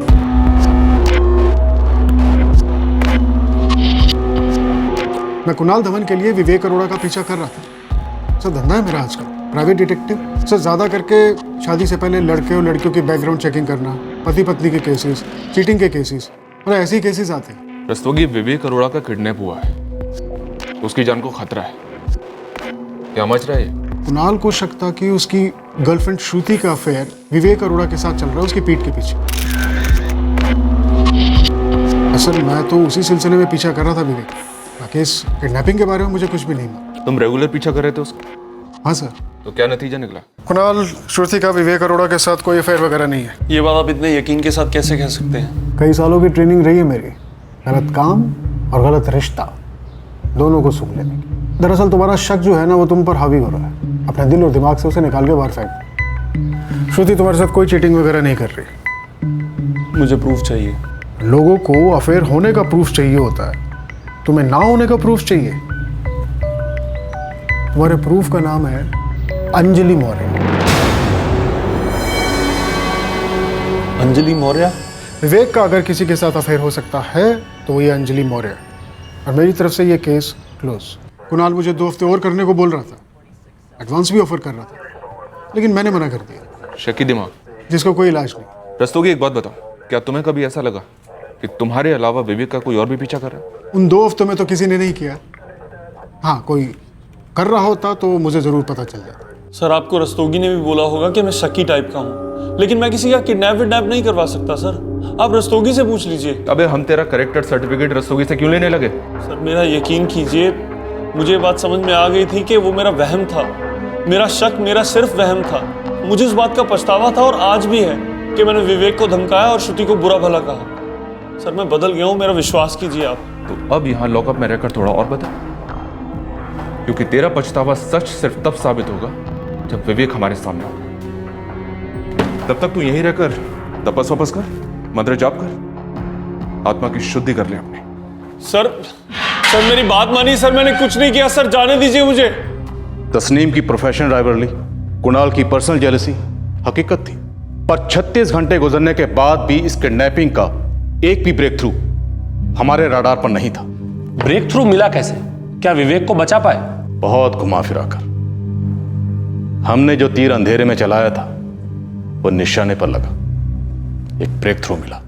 मैं कुणाल धवन के लिए विवेक अरोड़ा का पीछा कर रहा था। सर, धंधा है मेरा आज का, प्राइवेट डिटेक्टिव। सर, ज़्यादा करके शादी से पहले लड़के और लड़कियों की बैकग्राउंड चेकिंग करना, पति पत्नी के केसेस, चीटिंग के केसेस और ऐसे ही केसेस आते हैं। रस्तोगी, विवेक अरोड़ा का किडनैप हुआ है, उसकी जान को खतरा है। क्या समझ रहा है? कुणाल को शक था कि उसकी गर्लफ्रेंड श्रुति का अफेयर विवेक अरोड़ा के साथ चल रहा है उसकी पीठ के पीछे। असल मैं तो उसी सिलसिले में पीछा कर रहा था विवेक। बाकी इस किडनैपिंग के बारे में मुझे कुछ भी नहीं मालूम। तुम रेगुलर पीछा कर रहे थे उसका? हाँ सर। तो क्या नतीजा निकला? कुणाल, श्रुति का विवेक अरोड़ा के साथ कोई अफेयर वगैरह नहीं है। ये बात आप इतने यकीन के साथ कैसे कह सकते हैं? कई सालों की ट्रेनिंग रही है मेरी, गलत काम और गलत रिश्ता दोनों को सूंघ लेने की। दरअसल तुम्हारा शक जो है ना, वो तुम पर हावी हो रहा है। अपने दिल और दिमाग से उसे निकाल के बाहर फेंक। श्रुति तुम्हारे साथ कोई चीटिंग वगैरह नहीं कर रही। मुझे प्रूफ चाहिए। लोगों को अफेयर होने का प्रूफ चाहिए होता है, तुम्हें ना होने का प्रूफ चाहिए। तुम्हारे प्रूफ का नाम है अंजलि मौर्य। अंजलि मौर्य? विवेक का अगर किसी के साथ अफेयर हो सकता है तो वो ये अंजलि मौर्य, और मेरी तरफ से ये केस क्लोज। कुणाल मुझे 2 हफ्ते और करने को बोल रहा था, एडवांस भी ऑफर कर रहा था, लेकिन मैंने मना कर दिया। शकी दिमाग जिसका कोई इलाज नहीं। रस्तोगी, एक बात बताओ, क्या तुम्हें कभी ऐसा लगा कि तुम्हारे अलावा विवेक का कोई और भी पीछा कर रहा है? उन 2 हफ्तों में तो किसी ने नहीं किया। हाँ, कोई कर रहा होता तो मुझे जरूर पता चल जाता। सर, आपको रस्तोगी ने भी बोला होगा कि मैं शकी टाइप का हूँ, लेकिन मैं किसी का किडनैप नहीं करवा सकता सर। आप रस्तोगी से पूछ लीजिए। अबे हम तेरा करेक्टर सर्टिफिकेट रस्तोगी से क्यों लेने लगे? सर मेरा यकीन कीजिए, मुझे ये बात समझ में आ गई थी कि वो मेरा वहम था, मेरा शक मेरा सिर्फ वहम था। मुझे इस बात का पछतावा था और आज भी है कि मैंने विवेक को धमकाया और श्रुति को बुरा भला कहा। सर मैं बदल गया हूँ, मेरा विश्वास कीजिए आप। तो अब यहाँ लॉकअप में रहकर थोड़ा और बता, क्योंकि तेरा पछतावा सच सिर्फ तब साबित होगा जब विवेक हमारे सामने होगा। तब तक तू यहीं रहकर तपस वपस कर, मंत्र जाप कर, आत्मा की शुद्धि कर ले अपने। सर मेरी बात मानिए सर, मैंने कुछ नहीं किया सर, जाने दीजिए मुझे। तस्नीम की प्रोफेशनल राइवलरी, कुणाल की पर्सनल जेलसी हकीकत थी, पर 36 घंटे गुजरने के बाद भी इस किडनैपिंग का एक भी ब्रेक थ्रू हमारे रडार पर नहीं था। ब्रेक थ्रू मिला कैसे? क्या विवेक को बचा पाए? बहुत घुमा फिरा कर। हमने जो तीर अंधेरे में चलाया था वो निशाने पर लगा, एक ब्रेक थ्रू मिला।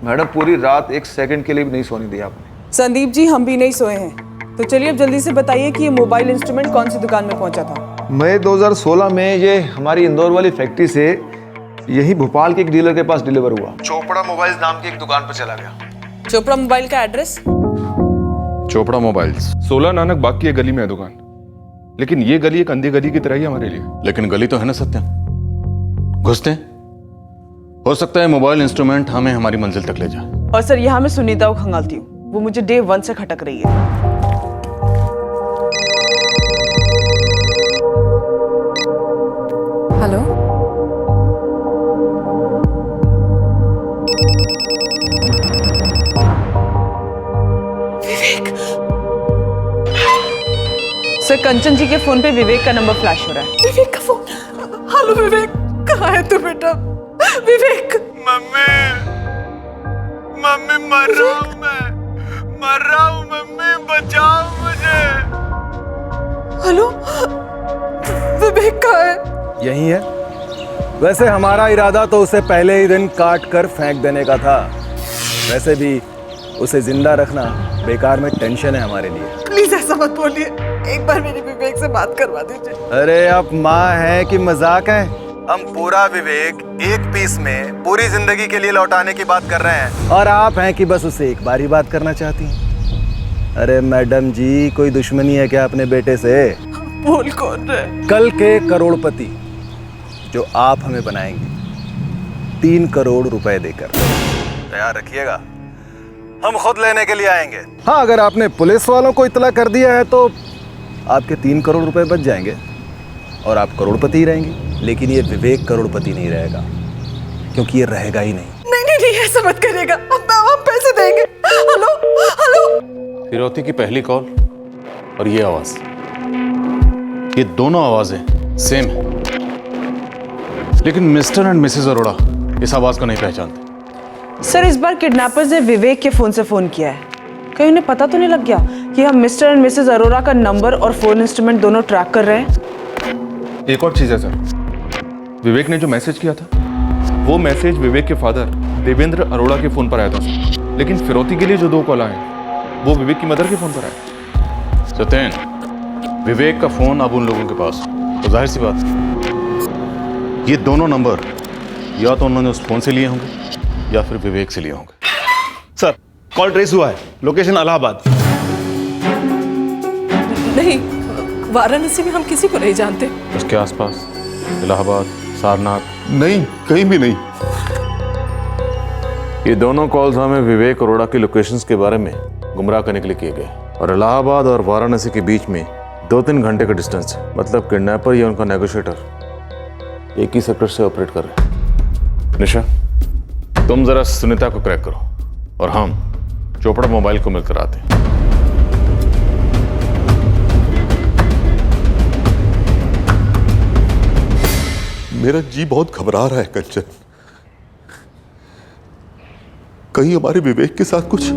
मैडम पूरी रात 1 सेकंड के लिए भी नहीं सोने दिया आपने। संदीप जी, हम भी नहीं सोए हैं, तो चलिए अब जल्दी से बताइए कि ये मोबाइल इंस्ट्रूमेंट कौन सी दुकान में पहुंचा था? मई 2016 में ये हमारी इंदौर वाली फैक्ट्री से यही भोपाल के एक डीलर के पास डिलीवर हुआ। चोपड़ा मोबाइल्स नाम की एक दुकान पर चला गया। चोपड़ा मोबाइल का एड्रेस? चोपड़ा मोबाइल्स 16 नानक बाग की गली में है दुकान, लेकिन ये गली एक अंधी गली की तरह ही हमारे लिए। लेकिन गली तो है ना सत्या, घुसते हैं, हो सकता है मोबाइल इंस्ट्रूमेंट हमें हमारी मंजिल तक ले जाए। और सर यहाँ मैं सुनीता को खंगालती हूँ, वो मुझे डे 1 से खटक रही है। हेलो, विवेक। सर कंचन जी के फोन पे विवेक का नंबर फ्लैश हो रहा है। विवेक का फोन। हेलो विवेक, कहाँ है तू बेटा? विवेक। मम्मी मर रहा हूँ, मैं मर रहा हूँ, मम्मी बचाओ मुझे। हेलो, विवेक कहाँ है? यही है। वैसे हमारा इरादा तो उसे पहले ही दिन काट कर फेंक देने का था। वैसे भी उसे जिंदा रखना बेकार में टेंशन है हमारे लिए। प्लीज ऐसा मत बोलिए, एक बार मेरी विवेक से बात करवा दीजिए। अरे आप माँ है कि मजाक है? हम पूरा विवेक एक पीस में पूरी जिंदगी के लिए लौटाने की बात कर रहे हैं, और आप हैं कि बस उसे एक बार ही बात करना चाहती हैं। अरे मैडम जी, कोई दुश्मनी है क्या अपने बेटे से? बोल कौन रहे? कल के करोड़पति जो आप हमें बनाएंगे 3 करोड़ रुपए देकर, तैयार रखिएगा, हम खुद लेने के लिए आएंगे। हाँ, अगर आपने पुलिस वालों को इतला कर दिया है तो आपके 3 करोड़ रुपए बच जाएंगे और आप करोड़पति ही रहेंगे। लेकिन ये विवेक करोड़पति नहीं रहेगा, क्योंकि ये रहेगा ही नहीं। नहीं, ऐसा मत करिएगा, हम पैसे देंगे। Hello hello. फिरौती की पहली कॉल और ये आवाज, ये दोनों आवाजें सेम है, लेकिन मिस्टर एंड मिसेस अरोड़ा इस आवाज को नहीं पहचानते। सर इस बार किडनैपर्स ने विवेक के फोन से फोन किया है, कहीं उन्हें पता तो नहीं लग गया कि हम मिस्टर एंड मिसेस अरोड़ा का नंबर और फोन इंस्ट्रूमेंट दोनों ट्रैक कर रहे हैं? एक और चीज है सर, विवेक ने जो मैसेज किया था वो मैसेज विवेक के फादर देवेंद्र अरोड़ा के फोन पर आया था सर, लेकिन फिरौती के लिए जो 2 कॉल आए वो विवेक की मदर के फोन पर आए। सत्येन, विवेक का फोन अब उन लोगों के पास, तो जाहिर सी बात ये दोनों नंबर या तो उन्होंने उस फोन से लिए होंगे या फिर विवेक से लिए होंगे। सर कॉल ट्रेस हुआ है, लोकेशन इलाहाबाद। नहीं, वाराणसी में हम किसी को नहीं जानते। उसके आसपास इलाहाबाद, सारनाथ? नहीं, कहीं भी नहीं। ये दोनों कॉल्स हमें विवेक अरोड़ा की लोकेशंस के बारे में गुमराह करने के लिए किए गए, और इलाहाबाद और वाराणसी के बीच में 2-3 घंटे का डिस्टेंस है। मतलब किडनैपर या उनका नेगोशिएटर एक ही सेक्टर से ऑपरेट कर रहे हैं। निशा, तुम जरा सुनीता को क्रैक करो और हम चोपड़ा मोबाइल को मिलकर आते हैं। मेरा जी बहुत घबरा रहा है कंचन। कहीं हमारे विवेक के साथ कुछ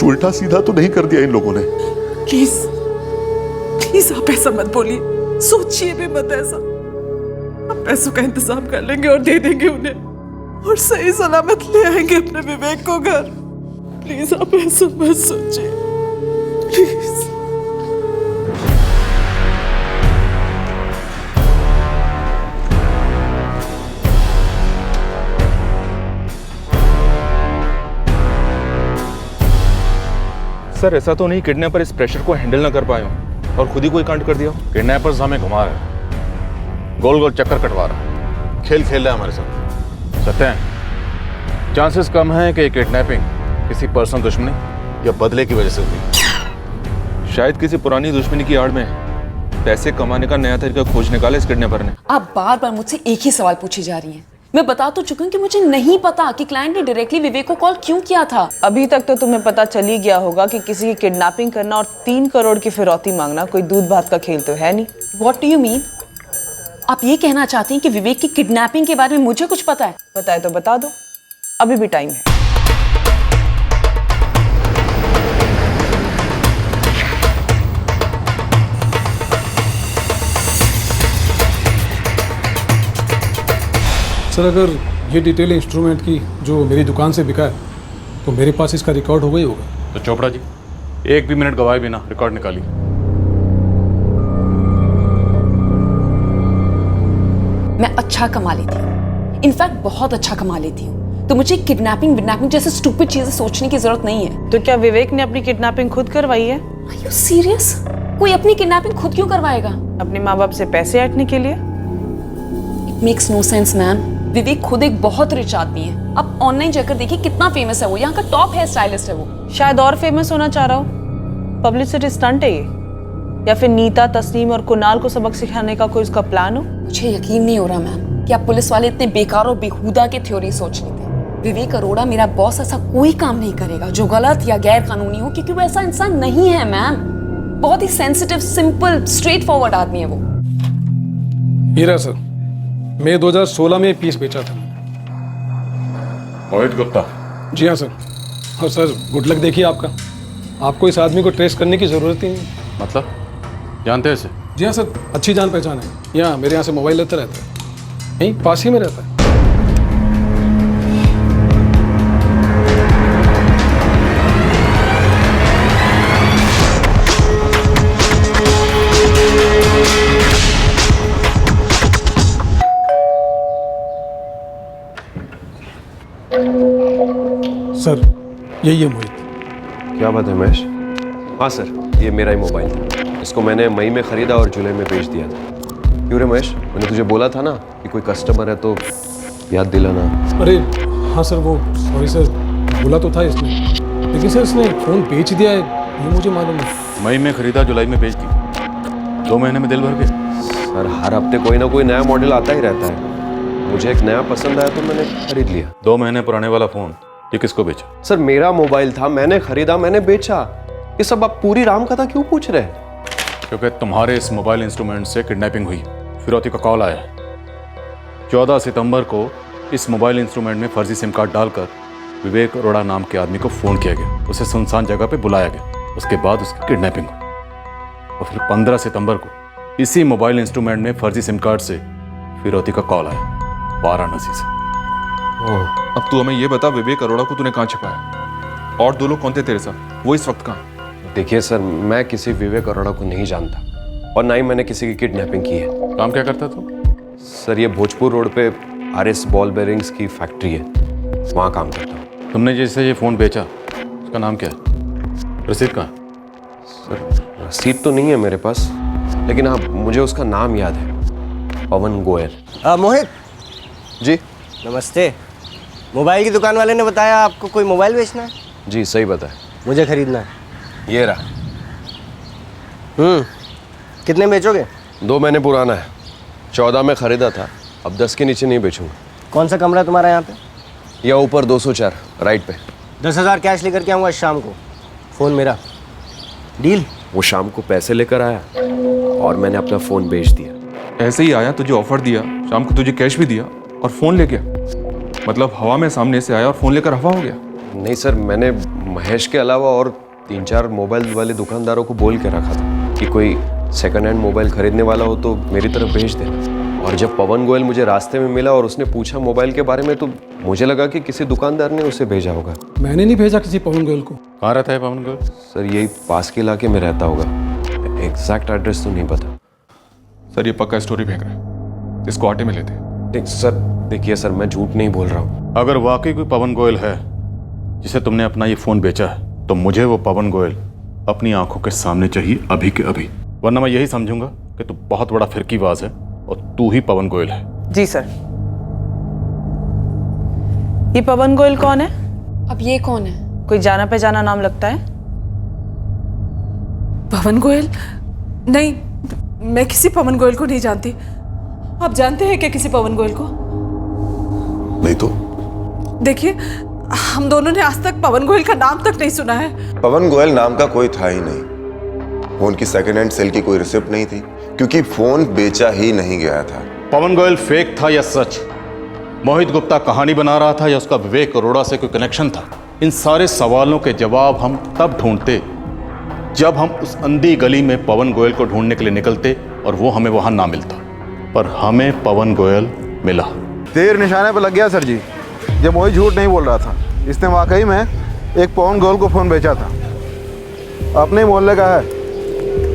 उल्टा सीधा तो नहीं कर दिया इन लोगों ने? प्लीज प्लीज आप ऐसा मत बोलिए, सोचिए भी मत ऐसा। हम पैसों का इंतजाम कर लेंगे और दे देंगे उन्हें, और सही सलामत ले आएंगे अपने विवेक को घर। प्लीज आप ऐसा मत सोचिए, प्लीज। सर ऐसा तो नहीं किडनैपर इस प्रेशर को हैंडल ना कर पाए हो और खुद ही कोई कांड कर दिया हो? किडनैपर्स हमें घुमा रहे हैं, गोल गोल चक्कर कटवा रहा है, खेल खेल रहा है हमारे साथ। सत्य है, चांसेस कम हैं कि किडनैपिंग किसी पर्सनल दुश्मनी या बदले की वजह से हुई। शायद किसी पुरानी दुश्मनी की आड़ में पैसे कमाने का नया तरीका खोज निकाला इस किडनैपर ने। आप बार बार मुझसे एक ही सवाल पूछी जा रही हैं। मैं बता तो चुकी हूँ कि मुझे नहीं पता कि क्लाइंट ने डायरेक्टली विवेक को कॉल क्यों किया था। अभी तक तो तुम्हें पता चल ही गया होगा कि किसी की किडनैपिंग करना और 3 करोड़ की फिरौती मांगना कोई दूध भात का खेल तो है नहीं। What do you mean? आप ये कहना चाहती हैं कि विवेक की किडनैपिंग के बारे में मुझे कुछ पता है? पता है तो बता दो, अभी भी टाइम है। सर अगर ये डिटेल इंस्ट्रूमेंट की जो मेरी दुकान से बिका है तो मेरे पास इसका रिकॉर्ड होगा ही होगा। तो चोपड़ा जी, एक भी मिनट गवाए बिना रिकॉर्ड निकालिए। मैं अच्छा कमा लेती हूँ, इनफैक्ट बहुत अच्छा कमा लेती हूँ, तो मुझे किडनैपिंग जैसे स्टूपिड चीजें सोचने की जरूरत नहीं है। तो क्या विवेक ने अपनी किडनैपिंग खुद करवाई है? Are you serious? कोई अपनी किडनैपिंग खुद क्यों करवाएगा? अपने माँ बाप से पैसे ऐंठने के लिए? It makes no sense, ma'am. Vivek खुद एक बहुत रिच आदमी है। आप ऑनलाइन जाकर देखिए कितना फेमस है वो, यहाँ का टॉप हेयर स्टाइलिस्ट है वो। शायद और फेमस होना चाह रहा हो। पब्लिसिटी स्टंट है ये, या फिर नीता, तस्नीम और कुणाल को सबक सिखाने का कोई उसका प्लान हो? मुझे यकीन नहीं हो रहा मैम कि आप पुलिस वाले इतने बेकार और बेहुदा के थ्योरी सोच लेते। विवेक अरोड़ा मेरा बॉस ऐसा कोई काम नहीं करेगा जो गलत या गैर कानूनी हो, क्योंकि वो ऐसा इंसान नहीं है मैम। बहुत ही सेंसिटिव, सिंपल, स्ट्रेट फॉरवर्ड आदमी है वो। हीरा सर, मैं 2016 में पीस बेचा था। मोहित गुप्ता? जी हाँ सर। और सर गुड लक देखिए आपका, आपको इस आदमी को ट्रेस करने की ज़रूरत ही नहीं। मतलब जानते हैं इसे? जी हाँ सर, अच्छी जान पहचान है। यहाँ मेरे यहाँ से मोबाइल लेता रहता है, यहीं पास ही में रहता है। सर यही है मोहित। क्या बात है महेश? हाँ सर, ये मेरा ही मोबाइल था। इसको मैंने मई में ख़रीदा और जुलाई में बेच दिया था। क्यों रे महेश, मैंने तुझे बोला था ना कि कोई कस्टमर है तो याद दिलाना। अरे हाँ सर, वो सॉरी सर, बोला तो था इसने, लेकिन सर इसने फ़ोन बेच दिया है ये मुझे मालूम है। मई में ख़रीदा, जुलाई में बेच दी, 2 महीने में दिल भर गए। सर हर हफ्ते कोई ना कोई नया मॉडल आता ही रहता है, मुझे एक नया पसंद आया तो मैंने खरीद लिया। 2 महीने पुराने वाला फ़ोन ये किसको बेचा? सर मेरा मोबाइल था, मैंने खरीदा, मैंने बेचा। ये सब आप पूरी राम कथा क्यों पूछ रहे हैं? क्योंकि तुम्हारे इस मोबाइल इंस्ट्रूमेंट से किडनैपिंग हुई। फिरौती का कॉल आया। 14 सितंबर को इस मोबाइल इंस्ट्रूमेंट में फर्जी सिम कार्ड डालकर विवेक अरोड़ा नाम के आदमी को फ़ोन किया गया, उसे सुनसान जगह पे बुलाया गया, उसके बाद उसकी किडनैपिंग हुई। और फिर 15 सितंबर को इसी मोबाइल इंस्ट्रूमेंट में फर्जी सिम कार्ड से फिरौती का कॉल आया वाराणसी से। अब तू हमें ये बता, विवेक अरोड़ा को तूने कहाँ छिपाया और 2 लोग कौन थे तेरे साथ? वो इस वक्त कहाँ? देखिए सर, मैं किसी विवेक अरोड़ा को नहीं जानता और ना ही मैंने किसी की किडनैपिंग की है। काम क्या करता तू? सर ये भोजपुर रोड पे RS बॉल बेरिंग्स की फैक्ट्री है, वहाँ काम करता हूँ। तुमने जैसे ये फ़ोन बेचा उसका नाम क्या है? रसीद कहाँ है? सर रसीद तो नहीं है मेरे पास, लेकिन हाँ मुझे उसका नाम याद है, पवन गोयल। मोहित जी नमस्ते। मोबाइल की दुकान वाले ने बताया आपको कोई मोबाइल बेचना है? जी सही बताया। मुझे खरीदना है। ये रहा। कितने बेचोगे? 2 महीने पुराना है, 14 में खरीदा था, अब 10 के नीचे नहीं बेचूंगा। कौन सा कमरा है तुम्हारा यहाँ पे? या ऊपर 204 राइट पे। 10,000 कैश लेकर के आऊँगा शाम को, फ़ोन मेरा, डील? वो शाम को पैसे लेकर आया और मैंने अपना फ़ोन बेच दिया। ऐसे ही आया, तुझे ऑफर दिया, शाम को तुझे कैश भी दिया और फ़ोन ले गया। मतलब हवा में सामने से आया और फोन लेकर हवा हो गया? नहीं सर, मैंने महेश के अलावा और 3-4 मोबाइल वाले दुकानदारों को बोल के रखा था कि कोई सेकंड हैंड मोबाइल खरीदने वाला हो तो मेरी तरफ भेज देना। और जब पवन गोयल मुझे रास्ते में मिला और उसने पूछा मोबाइल के बारे में, तो मुझे लगा कि किसी दुकानदार ने उसे भेजा होगा। मैंने नहीं भेजा किसी पवन गोयल को। कहाँ रहता है पवन गोयल? सर यही पास के इलाके में रहता होगा, एग्जैक्ट एड्रेस तो नहीं पता। सर ये पक्का स्टोरी फेंक रहा है, इसको आटे में लेते। सर देखिए सर, मैं झूठ नहीं बोल रहा हूँ। अगर वाकई कोई पवन गोयल है जिसे तुमने अपना ये फोन बेचा है, तो मुझे वो पवन गोयल अपनी आंखों के सामने चाहिए अभी के अभी, वरना मैं यही समझूंगा कि तू बहुत बड़ा फिरकीबाज है और तू ही पवन गोयल है। जी सर। ये पवन गोयल कौन है? अब ये कौन है? कोई जाना पहचाना नाम लगता है? पवन गोयल? नहीं, मैं किसी पवन गोयल को नहीं जानती। आप जानते हैं क्या किसी पवन गोयल को? नहीं तो। देखिए, हम दोनों ने आज तक पवन गोयल का नाम तक नहीं सुना है। पवन गोयल नाम का कोई था ही नहीं। फोन की सेकंड हैंड सेल की कोई रिसिप्ट नहीं थी, क्योंकि फोन बेचा ही नहीं गया था। पवन गोयल फेक था या सच? मोहित गुप्ता कहानी बना रहा था या उसका विवेक अरोड़ा से कोई कनेक्शन था? इन सारे सवालों के जवाब हम तब ढूंढते जब हम उस अंधी गली में पवन गोयल को ढूंढने के लिए निकलते और वो हमें वहां ना मिलता। पर हमें पवन गोयल मिला। तीर निशाने पर लग गया सर जी। जब मोहित झूठ नहीं बोल रहा था, इसने वाकई में एक पवन गोयल को फोन बेचा था। अपने ही मोहल्ले का है,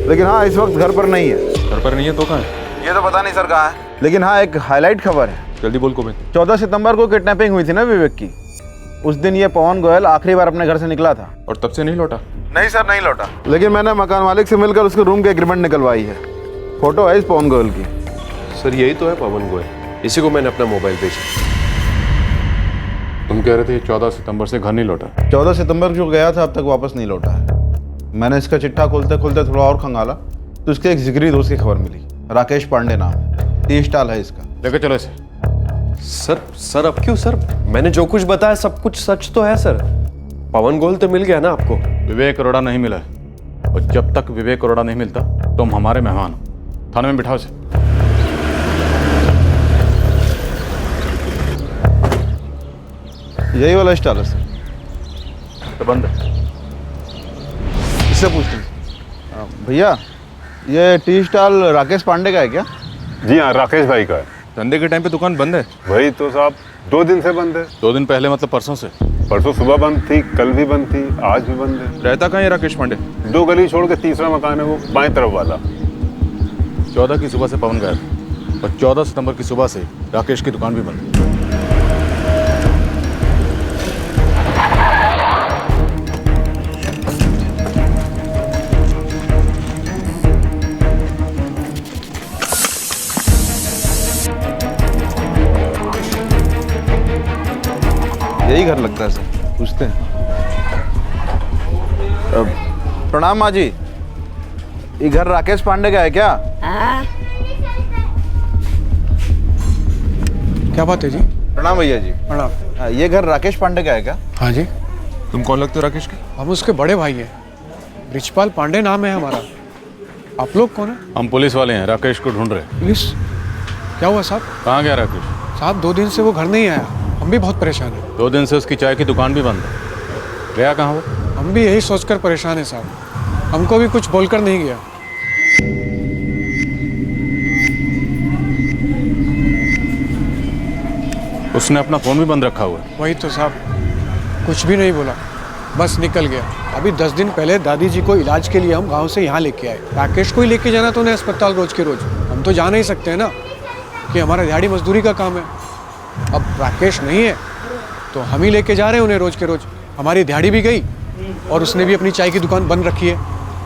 लेकिन हाँ इस वक्त घर पर नहीं है। घर पर नहीं है तो कहाँ है? ये तो पता नहीं सर कहाँ है, लेकिन हाँ एक हाईलाइट खबर है। जल्दी बोल को। 14 सितंबर को किडनैपिंग हुई थी ना विवेक की। उस दिन ये पवन गोयल आखिरी बार अपने घर से निकला था। और तब से नहीं लौटा? नहीं सर, नहीं लौटा। लेकिन मैंने मकान मालिक से मिलकर उसके रूम की एग्रीमेंट निकलवाई है। फोटो है इस पवन गोयल की। सर यही तो है पवन गोयल, इसी को मैंने अपना मोबाइल बेचा। तुम कह रहे थे 14 सितंबर से घर नहीं लौटा? 14 सितंबर जो गया था अब तक वापस नहीं लौटा है। मैंने इसका चिट्ठा खोलते खोलते थोड़ा और खंगाला तो इसके एक जिगरी दोस्त की खबर मिली। राकेश पांडे नाम, टी स्टॉल है इसका। लेके चलो इसे। सर अब क्यों सर? मैंने जो कुछ बताया सब कुछ सच तो है सर। पवन गोयल तो मिल गया ना आपको? विवेक अरोड़ा नहीं मिला है, और जब तक विवेक अरोड़ा नहीं मिलता तुम हमारे मेहमान हो। थाने में बिठाओ इसे। यही वाला स्टॉल है सर। तो बंद है। इससे पूछते हैं भैया, ये टी स्टॉल राकेश पांडे का है क्या? जी हाँ, राकेश भाई का है। धंधे के टाइम पे दुकान बंद है? वही तो साहब, 2 दिन से बंद है। 2 दिन पहले मतलब परसों से? परसों सुबह बंद थी, कल भी बंद थी, आज भी बंद है। रहता कहाँ है राकेश पांडे? 2 गली छोड़ के तीसरा मकान है वो, बाएं तरफ वाला। 14 की सुबह से पवन गया था और 14 सितंबर की सुबह से राकेश की दुकान भी बंद है। यही घर लगता है सर, पूछते हैं। प्रणाम माँ जी, ये घर राकेश पांडे का है क्या? क्या बात है जी? प्रणाम भैया जी। प्रणाम। ये घर राकेश पांडे का है क्या? हाँ जी। तुम कौन लगते हो राकेश के? हम उसके बड़े भाई हैं, ब्रिजपाल पांडे नाम है हमारा। आप लोग कौन है? हम पुलिस वाले हैं, राकेश को ढूंढ रहे हैं। पुलिस? क्या हुआ साहब? कहाँ गया राकेश? साहब 2 दिन से वो घर नहीं आया, हम भी बहुत परेशान हैं। 2 दिन से उसकी चाय की दुकान भी बंद है। गया कहाँ वो? हम भी यही सोचकर परेशान हैं साहब, हमको भी कुछ बोलकर नहीं गया। उसने अपना फोन भी बंद रखा हुआ है। वही तो साहब, कुछ भी नहीं बोला, बस निकल गया। अभी 10 दिन पहले दादी जी को इलाज के लिए हम गांव से यहाँ लेके आए। राकेश को ही लेके जाना तो उन्हें अस्पताल रोज के रोज, हम तो जा नहीं सकते हैं ना कि हमारा दिहाड़ी मजदूरी का काम है। अब राकेश नहीं है तो हम ही लेके जा रहे हैं उन्हें रोज के रोज। हमारी दिहाड़ी भी गई और उसने भी अपनी चाय की दुकान बंद रखी है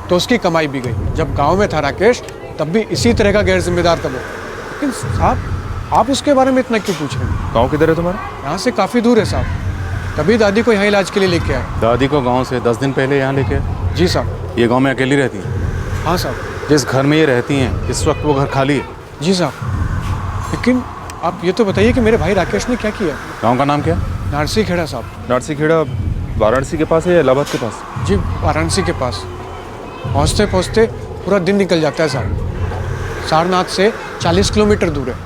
तो उसकी कमाई भी गई। जब गाँव में था राकेश तब भी इसी तरह का गैर जिम्मेदार था वो। लेकिन साहब आप उसके बारे में इतना क्यों पूछ रहे हैं? गाँव किधर है तुम्हारा? यहाँ से काफ़ी दूर है साहब, तभी दादी को यहाँ इलाज के लिए लेके आए। दादी को गांव से 10 दिन पहले यहाँ लेके आए? जी साहब। ये गांव में अकेली रहती हैं? हाँ साहब। जिस घर में ये रहती हैं इस वक्त वो घर खाली है? जी साहब। लेकिन आप ये तो बताइए कि मेरे भाई राकेश ने क्या किया? गाँव का नाम क्या? नारसी खेड़ा साहब। नारसी खेड़ा वाराणसी के पास है या इलाहाबाद के पास? जी वाराणसी के पास। पहुँचते पहुँचते पूरा दिन निकल जाता है साहब। सारनाथ से 40 किलोमीटर दूर है।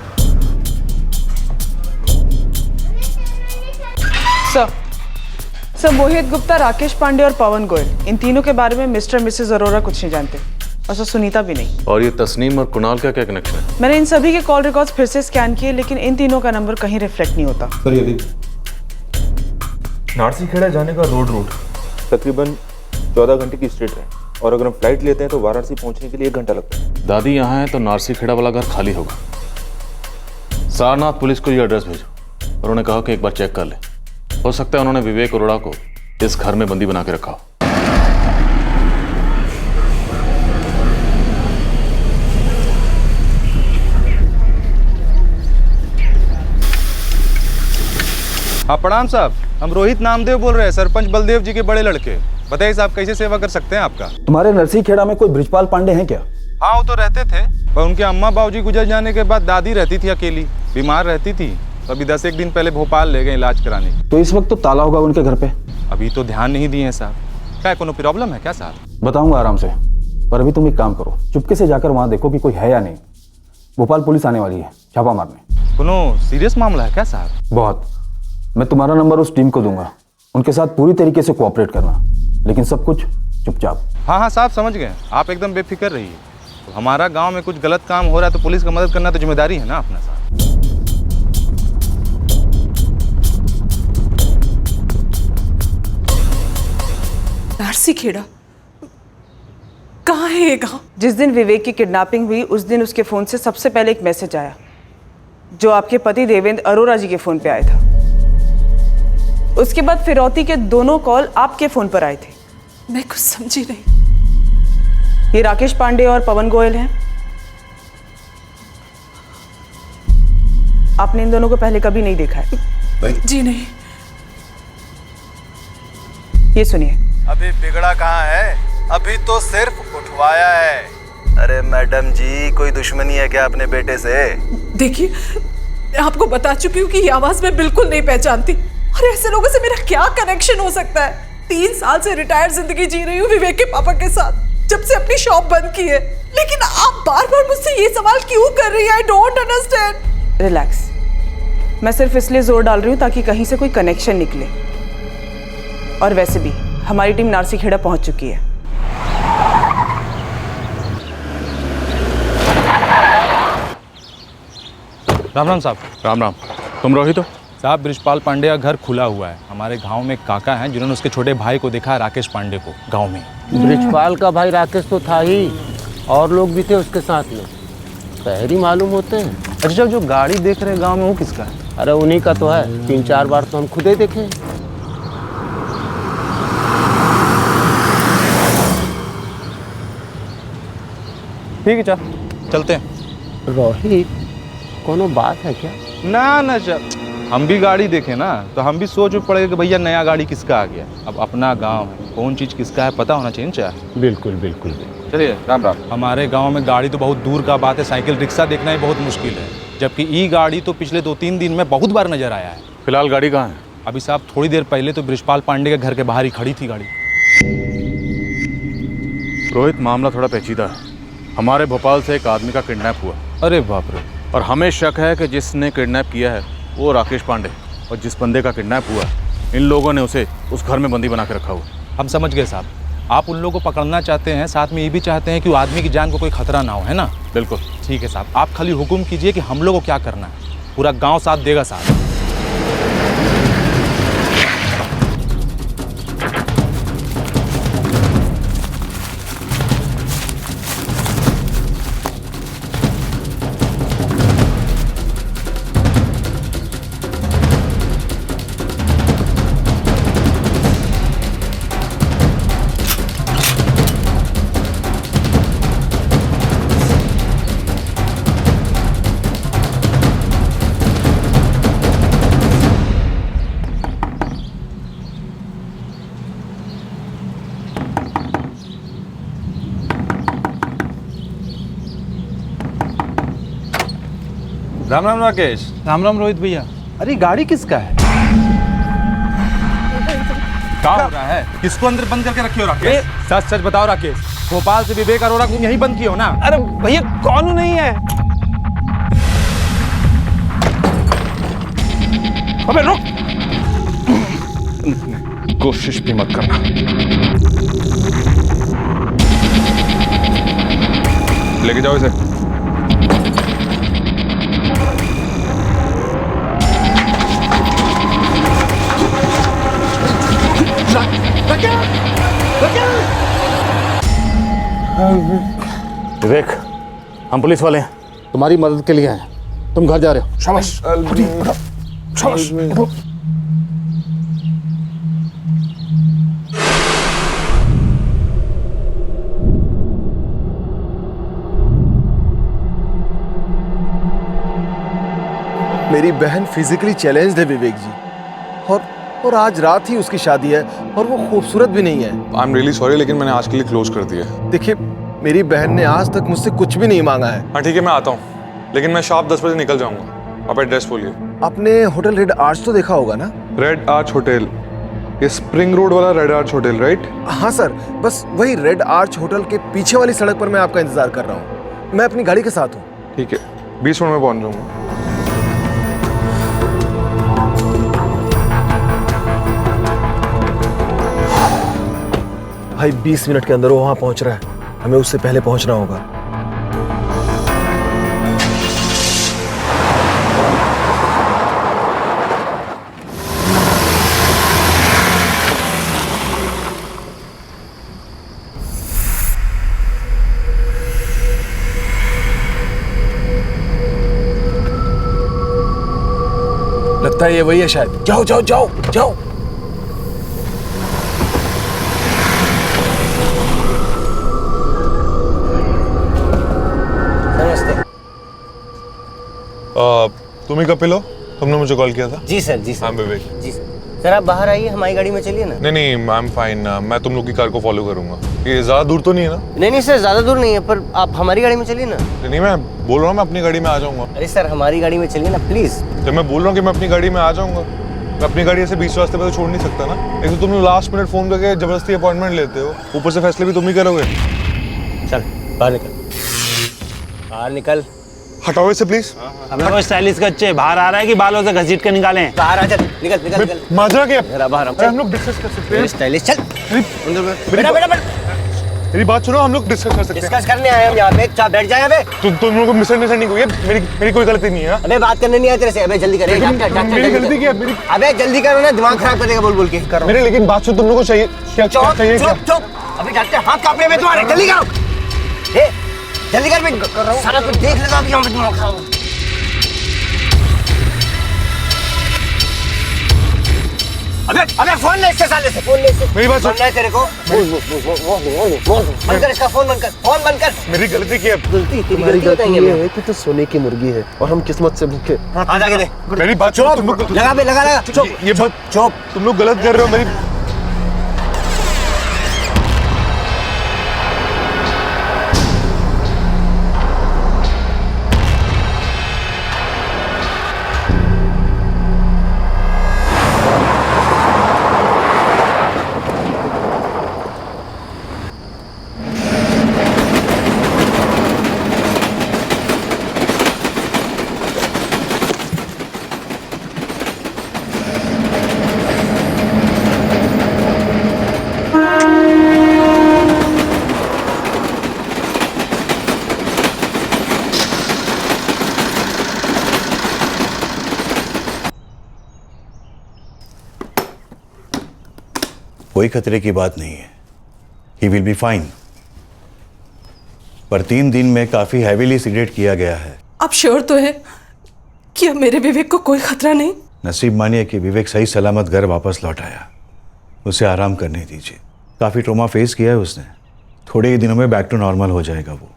सर मोहित गुप्ता, राकेश पांडे और पवन गोयल, इन तीनों के बारे में मिस्टर मिसेस अरोरा कुछ नहीं जानते, और सर सुनीता भी नहीं। और ये तस्नीम और कुणाल का क्या कनेक्शन है? मैंने इन सभी के कॉल रिकॉर्ड्स फिर से स्कैन किए, लेकिन इन तीनों का नंबर कहीं रिफ्लेक्ट नहीं होता। सर ये देखिए, नारसीखेड़ा जाने का रोड रूट तकरीबन 14 घंटे की स्ट्रेट है, और अगर हम फ्लाइट लेते हैं तो वाराणसी पहुंचने के लिए 1 घंटा लगता है। दादी यहाँ है तो नारसीखेड़ा वाला घर खाली होगा। सारनाथ पुलिस को ये एड्रेस भेजो और उन्हें कहो कि एक बार चेक कर ले। हो सकता है उन्होंने विवेक अरोड़ा को इस घर में बंदी बना के रखा हो। हाँ प्रणाम साहब, हम रोहित नामदेव बोल रहे हैं, सरपंच बलदेव जी के बड़े लड़के। बताइए साहब, कैसे सेवा कर सकते हैं आपका? तुम्हारे नरसिंहखेड़ा में कोई ब्रिजपाल पांडे हैं क्या? हाँ वो तो रहते थे, पर उनके अम्मा बाबूजी गुजर जाने के बाद दादी रहती थी अकेली, बीमार रहती थी, तो अभी 10 एक दिन पहले भोपाल ले गए इलाज कराने। तो इस वक्त तो ताला होगा उनके घर पे। अभी तो ध्यान नहीं दिए हैं साहब। क्या कोनो प्रॉब्लम है क्या साहब? बताऊंगा आराम से, पर अभी तुम एक काम करो, चुपके से जाकर वहां देखो कि कोई है या नहीं। भोपाल पुलिस आने वाली है छापा मारने। कोनो सीरियस मामला है क्या साहब? बहुत। मैं तुम्हारा नंबर उस टीम को दूंगा, उनके साथ पूरी तरीके से कोऑपरेट करना, लेकिन सब कुछ चुपचाप। हाँ हाँ साहब समझ गए, आप एकदम बेफिक्र रहिए। तो हमारा गांव में कुछ गलत काम हो रहा है तो पुलिस का मदद करना तो जिम्मेदारी है ना अपना साहब। नारसीखेड़ा कहाँ है ये गाँव? जिस दिन विवेक की किडनैपिंग हुई उस दिन उसके फोन से सबसे पहले एक मैसेज आया, जो आपके पति देवेंद्र अरोरा जी के फोन पे आया था। उसके बाद फिरौती के दोनों कॉल आपके फोन पर आए थे। मैं कुछ समझी नहीं। ये राकेश पांडे और पवन गोयल हैं। आपने इन दोनों को पहले कभी नहीं देखा है? जी नहीं। ये सुनिए। अभी बिगड़ा कहाँ है, अभी तो सिर्फ उठवाया है। अरे मैडम जी, कोई दुश्मनी है क्या अपने बेटे से? देखिए, मैं आपको बता चुकी हूँ कि ये आवाज मैं बिल्कुल नहीं पहचानती, और ऐसे लोगों से मेरा क्या कनेक्शन हो सकता है? 3 साल से रिटायर्ड जिंदगी जी रही हूँ विवेक के पापा के साथ, जब से अपनी शॉप बंद की है। लेकिन आप बार बार मुझसे ये सवाल क्यों कर रही हैं? I don't understand. रिलैक्स, मैं सिर्फ इसलिए जोर डाल रही हूँ ताकि कहीं से कोई कनेक्शन निकले। और वैसे भी हमारी टीम नारसीखेड़ा पहुंच चुकी है। राम राम साहब। राम राम। तुम रोहित हो? साहब ब्रिजपाल पांडे का घर खुला हुआ है। हमारे गांव में एक काका हैं जिन्होंने उसके छोटे भाई को देखा, राकेश पांडे को, गांव में। ब्रिजपाल का भाई राकेश तो था ही, और लोग भी थे उसके साथ में, शहरी मालूम होते हैं। अच्छा, जो गाड़ी देख रहे गांव में वो किसका है? अरे उन्हीं का तो है, 3-4 बार तो हम खुद ही देखे। ठीक है चलते हैं। रोहित, कोनो बात है क्या? ना चल, हम भी गाड़ी देखे ना तो हम भी सोच पड़े कि भैया नया गाड़ी किसका आ गया। अब अपना गांव है, कौन चीज किसका है पता होना चाहिए। चाहे बिल्कुल बिल्कुल। चलिए राम राम। हमारे गांव में गाड़ी तो बहुत दूर का बात है, साइकिल रिक्शा देखना ही बहुत मुश्किल है, जबकि ई गाड़ी तो पिछले 2-3 दिन में बहुत बार नजर आया है। फिलहाल गाड़ी कहाँ है? अभी साहब थोड़ी देर पहले तो ब्रिजपाल पांडे के घर के बाहर ही खड़ी थी गाड़ी। रोहित, मामला थोड़ा पेचीदा है। हमारे भोपाल से एक आदमी का किडनैप हुआ। अरे बाप रे। और हमें शक है कि जिसने किडनैप किया है वो राकेश पांडे, और जिस बंदे का किडनैप हुआ इन लोगों ने उसे उस घर में बंदी बना के रखा हुआ। हम समझ गए साहब, आप उन लोगों को पकड़ना चाहते हैं, साथ में ये भी चाहते हैं कि वो आदमी की जान को कोई खतरा ना हो, है ना? बिल्कुल ठीक है साहब, आप खाली हुक्म कीजिए कि हम लोग को क्या करना है। पूरा गाँव साथ देगा साहब। राम राम राकेश। राम राम रोहित भैया। अरे गाड़ी किसका है? क्या हो रहा है? किसको अंदर बंद करके रखे हो राकेश? सच सच बताओ राकेश, भोपाल से विवेक अरोड़ा को यहीं बंद किया हो ना? अरे भैया कौन नहीं है? अबे रुक। कोशिश भी मत करना। लेके जाओ इसे। विवेक, हम पुलिस वाले हैं, तुम्हारी मदद के लिए आए हैं। तुम घर जा रहे हो। शाबाश। शाबाश। मेरी बहन फिजिकली चैलेंज्ड है विवेक जी, और आज रात ही उसकी शादी है और वो खूबसूरत भी नहीं है। आई एम रियली सॉरी, लेकिन मैंने आज के लिए क्लोज कर दिया है। देखिए, मेरी बहन ने आज तक मुझसे कुछ भी नहीं मांगा है। हाँ ठीक है, मैं आता हूँ, लेकिन मैं शार्प 10 बजे निकल जाऊंगा। आप एड्रेस बोलिए। आपने होटल रेड आर्च तो देखा होगा ना? रेड आर्च होटल, ये स्प्रिंग रोड वाला रेड आर्च होटल, राइट? हाँ सर, बस वही रेड आर्च होटल के पीछे वाली सड़क पर मैं आपका इंतजार कर रहा हूँ। मैं अपनी गाड़ी के साथ हूँ। ठीक है, 20 मिनट में पहुंच जाऊंगा। भाई 20 मिनट के अंदर वो वहां पहुंच रहा है, हमें उससे पहले पहुंचना होगा। लगता है ये वही है शायद। जाओ जाओ जाओ जाओ। तुम ही कपिल हो? तुमने मुझे कॉल किया था? जी सर, जी सर। हाँ विवेक जी सर, आप बाहर आइए, हमारी गाड़ी में चलिए ना। नहीं, आई एम फाइन, मैं तुम लोग की कार को फॉलो करूंगा। ये ज्यादा दूर तो नहीं है ना? नहीं सर, ज्यादा दूर नहीं है, पर आप हमारी गाड़ी में चलिए ना। नहीं, मैं बोल रहा हूँ मैं अपनी गाड़ी में आ जाऊंगा। अरे सर, हमारी गाड़ी में चलिए ना प्लीज। जब मैं बोल रहा हूँ कि मैं अपनी गाड़ी में आ जाऊंगा, मैं अपनी गाड़ी ऐसे बीच रास्ते पे तो छोड़ नहीं सकता ना। एक तो तुम लास्ट मिनट फोन करके जबरदस्ती अपॉइंटमेंट लेते हो, ऊपर से फैसले भी तुम ही करोगे। चल बाहर निकल, बाहर निकल। हटाओ इसे प्लीज। हमें कोई स्टाइलिश बच्चे बाहर आ रहा है कि बालों से घसीट के निकालें? बाहर आ, चल निकल निकल निकल। माजरा के बाहर हम लोग डिस्कस कर सकते हैं। स्टाइलिश, चल बेटा बेटा मेरी बात सुनो, हम लोग डिस्कस कर सकते हैं। डिस्कस करने आए हम यहाँ पे। चाप बैठ जाए। अबे तुम लोगों को मिसअंडरस्टैंडिंग हुई है, मेरी कोई गलती नहीं है। अबे बात करने नहीं आया तेरे से। अबे जल्दी कर। मेरी गलती क्या है? अबे जल्दी करो ना, दिमाग खराब कर देगा बोल बोल के। करो मेरे, लेकिन बात सुन, तुम लोगों को चाहिए क्या चाहिए? चुप। अभी डॉक्टर हाथ कांपने में तुम्हारे। जल्दी करो, जल्दी कर। मैं सारा कुछ देख लेगा अभी। यहाँ पे दिमाग खराब। अबे फोन ले इससे, साले से फोन ले इससे। मेरी बात सुन। है तेरे को? बंद कर इसका फोन, बंद कर फोन, बंद कर। मेरी गलती क्या है? गलती तेरी गलती है कि तू सोने की मुर्गी है और हम किस्मत से भूखे। आ जाके दे। मेरी बात चुप। लगा बे, लगा। चुप। ये बात चुप। तुम लोग गलत कर रहे हो। मेरी कोई खतरे की बात नहीं है, ही विल बी फाइन। पर 3 दिन में काफी हैवीली सिगरेट किया गया है। आप श्योर तो है कि अब मेरे विवेक को कोई खतरा नहीं? नसीब मानिए कि विवेक सही सलामत घर वापस लौट आया। उसे आराम करने दीजिए, काफी ट्रॉमा फेस किया है उसने। थोड़े ही दिनों में बैक टू नॉर्मल हो जाएगा वो।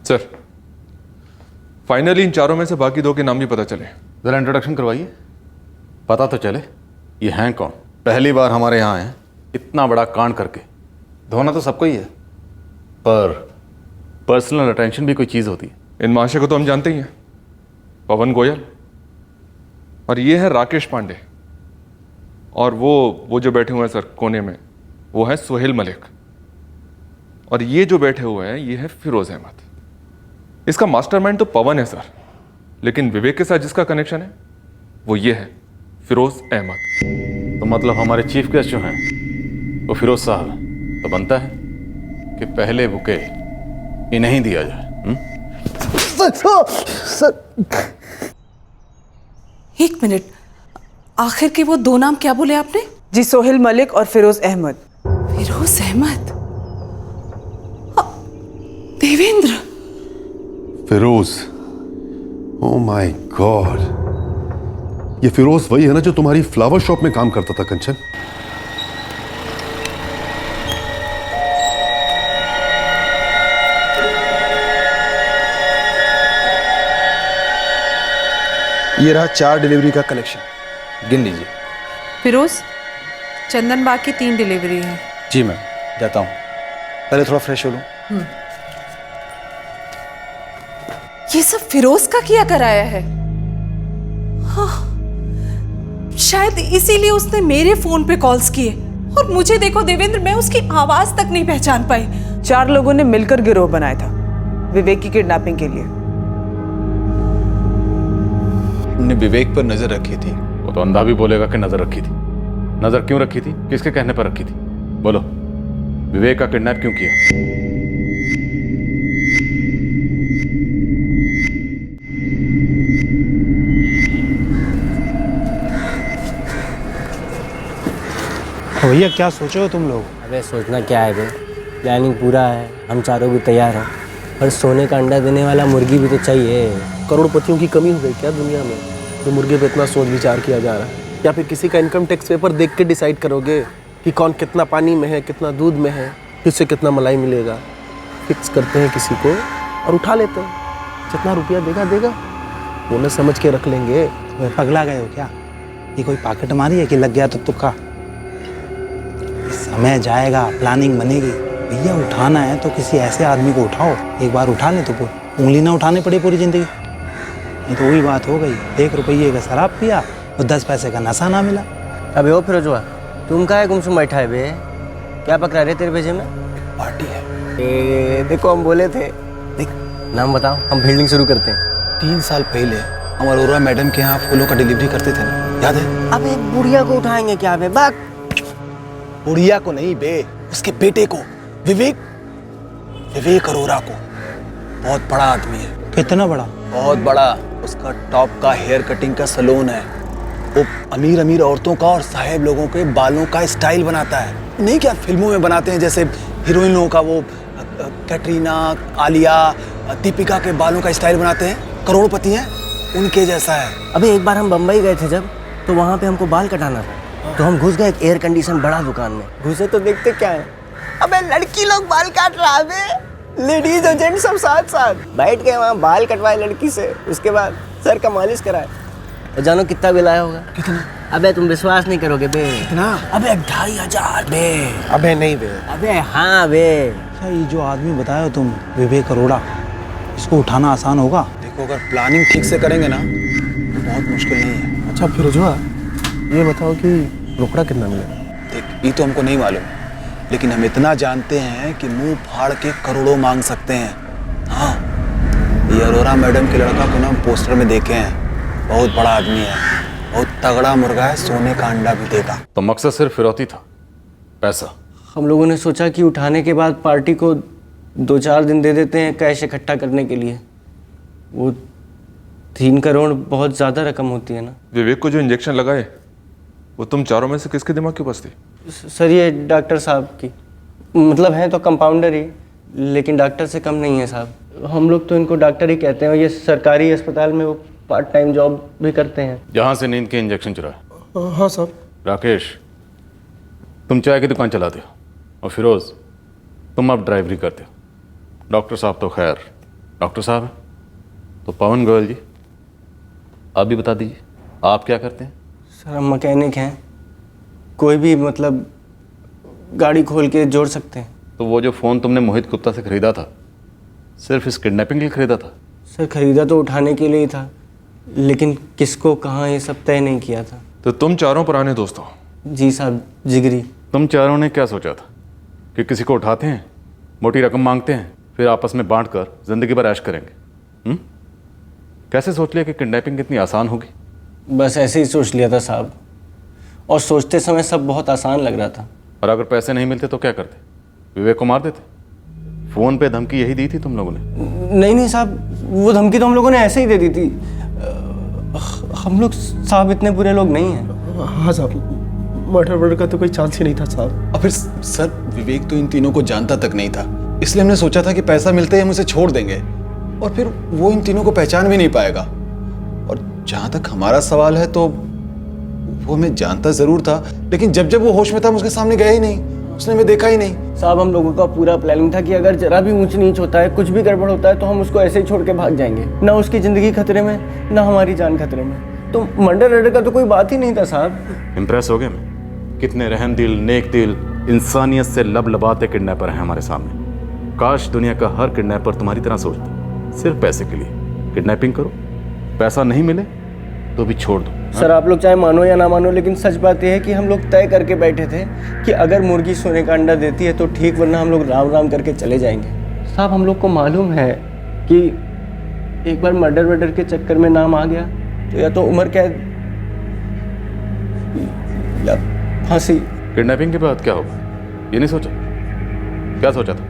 सर, फाइनली इन चारों में से बाकी 2 के नाम भी पता चले। जरा इंट्रोडक्शन करवाइए, पता तो चले ये हैं कौन। पहली बार हमारे यहाँ हैं, इतना बड़ा कांड करके। धोना तो सबको ही है, पर पर्सनल अटेंशन भी कोई चीज़ होती है। इन महाशय को तो हम जानते ही हैं, पवन गोयल। और ये है राकेश पांडे। और वो जो बैठे हुए हैं सर कोने में, वो है सोहेल मलिक, और ये जो बैठे हुए हैं ये है फिरोज अहमद। इसका मास्टरमाइंड तो पवन है सर, लेकिन विवेक के साथ जिसका कनेक्शन है वो ये है फिरोज अहमद। तो मतलब हमारे चीफ गेस्ट जो हैं वो फिरोज साहब, तो बनता है कि पहले बुके इन्हें ही दिया जाए। एक मिनट, आखिर के वो दो नाम क्या बोले आपने? जी, सोहेल मलिक और Firoz Ahmed. Firoz Ahmed? Devendra? Firoz, oh my god, ये फिरोज वही है ना जो तुम्हारी फ्लावर शॉप में काम करता था कंचन? ये रहा 4 डिलीवरी का कलेक्शन, गिन लीजिए। फिरोज, चंदन बाग की 3 डिलीवरी है। जी मैम, जाता हूँ, पहले थोड़ा फ्रेश हो लूँ। ये सब फिरोज का किया कराया है। हाँ, शायद इसीलिए उसने मेरे फोन पे कॉल्स किए। और मुझे देखो देवेंद्र, मैं उसकी आवाज तक नहीं पहचान पाई। 4 लोगों ने मिलकर गिरोह बनाया था विवेक की किडनैपिंग के लिए। हमने विवेक पर नजर रखी थी। वो तो अंधा भी बोलेगा कि नजर रखी थी। नजर क्यों रखी थी? किसके कहने पर रखी थी? बोलो, विवेक का किडनैप क्यों किया? भैया क्या सोचे हो तुम लोग? अबे सोचना क्या है बे, प्लानिंग पूरा है, हम चारों भी तैयार हैं, पर सोने का अंडा देने वाला मुर्गी भी तो चाहिए। करोड़पतियों की कमी हो गई क्या दुनिया में, जो मुर्गे पे इतना सोच विचार किया जा रहा है? या फिर किसी का इनकम टैक्स पेपर देख के डिसाइड करोगे कि कौन कितना पानी में है, कितना दूध में है, किससे कितना मलाई मिलेगा? फिक्स करते हैं किसी को और उठा लेते हैं, जितना रुपया देगा देगा, बोनस समझ के रख लेंगे। तो पगला गए हो क्या? ये कोई पॉकेट मारी है कि लग गया तो तुक्का? समय जाएगा, प्लानिंग बनेगी। भैया उठाना है तो किसी ऐसे आदमी को उठाओ, एक बार उठा ले तो उंगली ना उठाने पड़े पूरी जिंदगी। ये तो वही बात हो गई, 1 रुपये का शराब पिया और 10 पैसे का नशा ना मिला। अबे ओ फिरोजवा, तुम का है गुमसुम बैठा है बे? क्या पकड़ा रहे तेरे भेजे में? पार्टी है। देखो हम बोले थे। देख, नाम बताओ, हम फील्डिंग शुरू करते हैं। 3 साल पहले हम अरोरा मैडम के यहाँ फूलों का डिलीवरी करते थे ना, याद है? अबे बुढ़िया को उठाएंगे क्या बे? बात बुढ़िया को नहीं बे, उसके बेटे को, विवेक अरोरा को। बहुत बड़ा आदमी है। कितना बड़ा? बहुत बड़ा। उसका टॉप का हेयर कटिंग का सैलून है। वो अमीर अमीर औरतों का और साहेब लोगों के बालों का स्टाइल बनाता है। नहीं क्या फिल्मों में बनाते हैं जैसे हीरोइन लोगों का, वो कैटरीना, आलिया, दीपिका के बालों का स्टाइल बनाते हैं, करोड़पति हैं, उनके जैसा है। अबे एक बार हम बम्बई गए थे जब, तो वहाँ पे हमको बाल कटाना था, तो हम घुस गए एक एयर कंडीशन बड़ा दुकान में। घुसे तो देखते क्या है, अबे लड़की लोग बाल काट रहा है, लेडीज और जेंट्स सब साथ साथ बैठ गए वहाँ, बाल कटवाए लड़की से, उसके बाद सर का मालिश कराए। और जानो कितना बिल आया होगा? कितना? अबे तुम विश्वास नहीं करोगे बे। कितना? अबे 2500 बे। अबे नहीं बे। अबे हाँ बे। अच्छा, ये जो आदमी बताया तुम, विवेक अरोड़ा, इसको उठाना आसान होगा? देखो, अगर प्लानिंग ठीक से करेंगे ना तो बहुत मुश्किल नहीं है। अच्छा फिरोजवा, ये बताओ कि रोकड़ा कितना मिलेगा? देख, ये तो हमको नहीं मालूम, लेकिन हम इतना जानते हैं कि मुंह फाड़ के करोड़ों मांग सकते हैं। हाँ, ये अरोरा मैडम के लड़का को ना पोस्टर में देखे हैं, बहुत बड़ा आदमी है, बहुत तगड़ा मुर्गा है, सोने का अंडा भी देगा। तो मकसद सिर्फ फिरौती था, पैसा? हम लोगों ने सोचा कि उठाने के बाद पार्टी को 2-4 दिन दे देते हैं कैश इकट्ठा करने के लिए। वो 3 करोड़ बहुत ज़्यादा रकम होती है ना। विवेक को जो इंजेक्शन लगाए वो तुम चारों में से किसके दिमाग की बस थी? सर ये डॉक्टर साहब की, मतलब है तो कंपाउंडर ही, लेकिन डॉक्टर से कम नहीं है साहब। हम लोग तो इनको डॉक्टर ही कहते हैं, ये सरकारी अस्पताल में वो पार्ट टाइम जॉब भी करते हैं। जहाँ से नींद के इंजेक्शन चुराए? हाँ साहब। राकेश, तुम चाय की दुकान चलाते हो, और फिरोज तुम अब ड्राइवरी करते हो। डॉक्टर साहब तो खैर डॉक्टर साहब हैं, तो पवन गोयल जी आप भी बता दीजिए, आप क्या करते हैं? सर हम मैकेनिक हैं, कोई भी मतलब गाड़ी खोल के जोड़ सकते हैं। तो वो जो फ़ोन तुमने मोहित गुप्ता से ख़रीदा था, सिर्फ इस किडनैपिंग के लिए ख़रीदा था? सर खरीदा तो उठाने के लिए ही था, लेकिन किसको कहाँ ये सब तय नहीं किया था। तो तुम चारों पुराने दोस्त हो? जी साहब, जिगरी। तुम चारों ने क्या सोचा था कि किसी को उठाते हैं, मोटी रकम मांगते हैं, फिर आपस में बांटकर जिंदगी भर ऐश करेंगे? कैसे सोच लिया कि किडनैपिंग इतनी आसान होगी? बस ऐसे ही सोच लिया था साहब, और सोचते समय सब बहुत आसान लग रहा था। और अगर पैसे नहीं मिलते तो क्या करते? विवेक को मार देते? फोन पे धमकी यही दी थी तुम लोगों ने? नहीं साहब, वो धमकी तो हम लोगों ने ऐसे ही दे दी थी। हम लोग साहब इतने बुरे लोग नहीं हैं। हाँ साहब, मर्डर का तो कोई चांस ही नहीं था साहब। और फिर सर, विवेक तो इन तीनों को जानता तक नहीं था, इसलिए हमने सोचा था कि पैसा मिलते ही हम उसे छोड़ देंगे, और फिर वो इन तीनों को पहचान भी नहीं पाएगा। और जहां तक हमारा सवाल है तो वो हमें जानता जरूर था, लेकिन जब जब वो होश में था, हम उसके सामने गए ही नहीं, उसने हमें देखा ही नहीं। साहब, हम लोगों का पूरा प्लानिंग था कि अगर जरा भी ऊंच नीच होता है, कुछ भी गड़बड़ होता है, तो हम उसको ऐसे ही छोड़ के भाग जाएंगे। ना उसकी जिंदगी खतरे में, ना हमारी जान खतरे में। तो मर्डर का तो कोई बात ही नहीं था साहब। इम्प्रेस हो गए मैं? कितने रहम दिल, नेक दिल, इंसानियत से लबलबाते किडनैपर हैं हमारे सामने। काश दुनिया का हर किडनैपर तुम्हारी तरह सोचता। सिर्फ पैसे के लिए किडनैपिंग करो, पैसा नहीं मिले तो भी छोड़ दो। सर, आप लोग चाहे मानो या ना मानो, लेकिन सच बात यह है कि हम लोग तय करके बैठे थे कि अगर मुर्गी सोने का अंडा देती है तो ठीक, वरना हम लोग राम राम करके चले जाएंगे। साहब, हम लोग को मालूम है कि एक बार मर्डर के चक्कर में नाम आ गया तो या तो उम्र कैद या फांसी। किडनैपिंग के बाद क्या होगा ये नहीं सोचा? क्या सोचा था?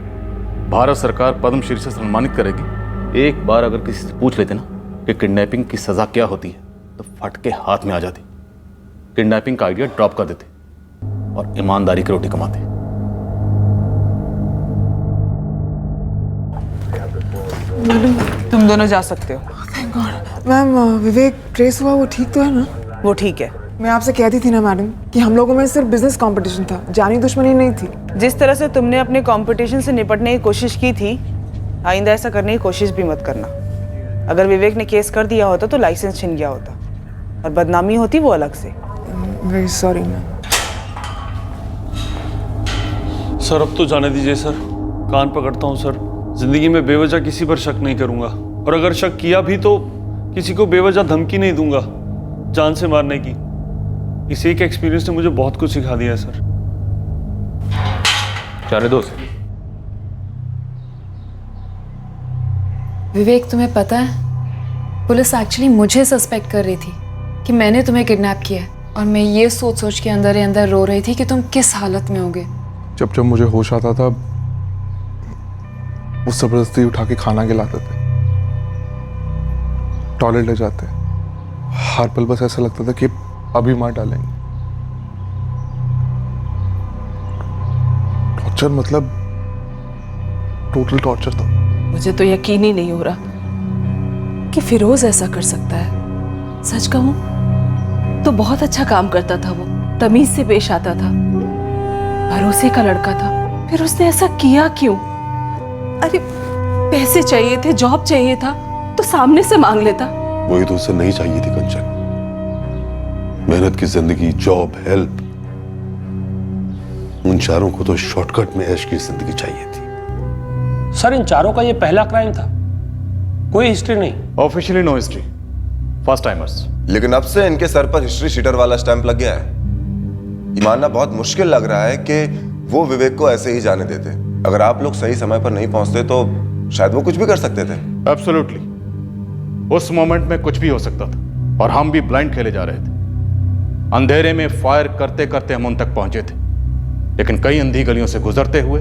भारत सरकार पद्मश्री से सम्मानित करेगी। एक बार अगर किसी से पूछ लेते ना कि किडनैपिंग की सजा क्या होती है तो फट के हाथ में आ जाती। किडनैपिंग का आइडिया ड्रॉप कर देते और ईमानदारी की रोटी कमाते। तुम दोनों जा सकते हो। Thank God. मैम, विवेक ट्रेस हुआ, वो ठीक तो है ना? वो ठीक है। मैं आपसे कहती थी ना मैडम कि हम लोगों में सिर्फ बिजनेस कंपटीशन था, जानी दुश्मनी नहीं थी। जिस तरह से तुमने अपने कंपटीशन से निपटने की कोशिश की थी, आइंदा ऐसा करने की कोशिश भी मत करना। अगर विवेक ने केस कर दिया होता तो लाइसेंस छिन गया होता और बदनामी होती वो अलग से। Very sorry ma'am. सर, अब तो जाने दीजिए सर, कान पकड़ता हूँ सर। जिंदगी में बेवजह किसी पर शक नहीं करूंगा, और अगर शक किया भी तो किसी को बेवजह धमकी नहीं दूंगा जान से मारने की। इस एक एक्सपीरियंस ने मुझे बहुत कुछ सिखा दिया है सर। चारे दोस्त, विवेक, तुम्हें पता है पुलिस एक्चुअली मुझे सस्पेक्ट कर रही थी कि मैंने तुम्हें किडनैप किया है, और मैं ये सोच सोच के अंदर ही अंदर रो रही थी कि तुम किस हालत में होगे। जब जब मुझे होश आता था वो जबरदस्ती उठा के खाना खिलाते थे, टॉयलेट ले जाते, हर पल बस ऐसा लगता था कि अभी मार डालेंगे। टॉर्चर मतलब टोटल टॉर्चर था। मुझे तो यकीन ही नहीं हो रहा कि फिरोज ऐसा कर सकता है। सच कहूं तो बहुत अच्छा काम करता था वो, तमीज से पेश आता था, भरोसे का लड़का था। फिर उसने ऐसा किया क्यों? अरे पैसे चाहिए थे, जॉब चाहिए था तो सामने से मांग लेता। वही तो उसे नहीं चाहिए थी कंचन। मेहनत की जिंदगी, जॉब, हेल्प। उन चारों को तो शॉर्टकट में ऐश की जिंदगी चाहिए थी। सर, इन चारों का ये पहला क्राइम था, कोई हिस्ट्री नहीं। Officially no history, first timers. लेकिन अब से इनके सर पर हिस्ट्री शीटर वाला स्टैंप लग गया है। ये मानना बहुत मुश्किल लग रहा है कि वो विवेक को ऐसे ही जाने देते। अगर आप लोग सही समय पर नहीं पहुंचते तो शायद वो कुछ भी कर सकते थे। एब्सोल्युटली, उस मोमेंट में कुछ भी हो सकता था और हम भी ब्लाइंड खेले जा रहे थे। अंधेरे में फायर करते करते हम उन तक पहुंचे थे, लेकिन कई अंधी गलियों से गुजरते हुए,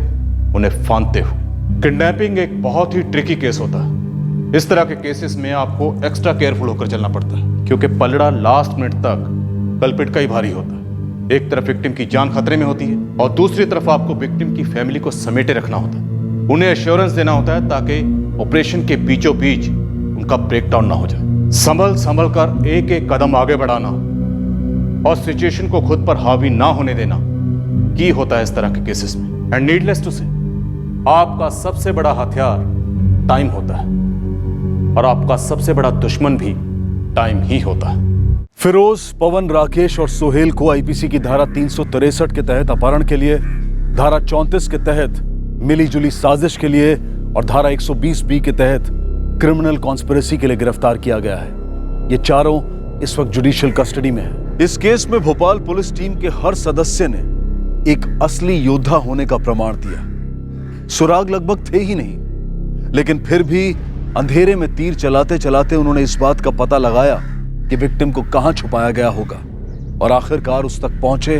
उन्हें फांदते हुए। किडनैपिंग एक बहुत ही ट्रिकी केस होता है। इस तरह के केसेस में आपको एक्स्ट्रा केयरफुल होकर चलना पड़ता है, क्योंकि पलड़ा लास्ट मिनट तक कल्पिट का ही भारी होता है। एक तरफ विक्टिम की जान खतरे में होती है और दूसरी तरफ आपको विक्टिम की फैमिली को समेटे रखना होता है। उन्हें एश्योरेंस देना होता है ताकि ऑपरेशन के बीचों बीच उनका ब्रेकडाउन ना हो जाए। संभल संभल कर एक एक कदम आगे बढ़ाना और सिचुएशन को खुद पर हावी ना होने देना की होता है इस तरह के केसेस में। एंड नीडलेस टू से, आपका सबसे बड़ा हथियार टाइम होता है और आपका सबसे बड़ा दुश्मन भी टाइम ही होता है। फिरोज, पवन, राकेश और सोहेल को आईपीसी की धारा 363 के तहत अपहरण के लिए, धारा 34 के तहत मिलीजुली साजिश के लिए और धारा 120B के तहत क्रिमिनल कॉन्स्पिरेसी के लिए गिरफ्तार किया गया है। ये चारों इस वक्त जुडिशियल कस्टडी में है। इस केस में भोपाल पुलिस टीम के हर सदस्य ने एक असली योद्धा होने का प्रमाण दिया। सुराग लगभग थे ही नहीं, लेकिन फिर भी अंधेरे में तीर चलाते चलाते उन्होंने इस बात का पता लगाया कि विक्टिम को कहां छुपाया गया होगा, और आखिरकार उस तक पहुंचे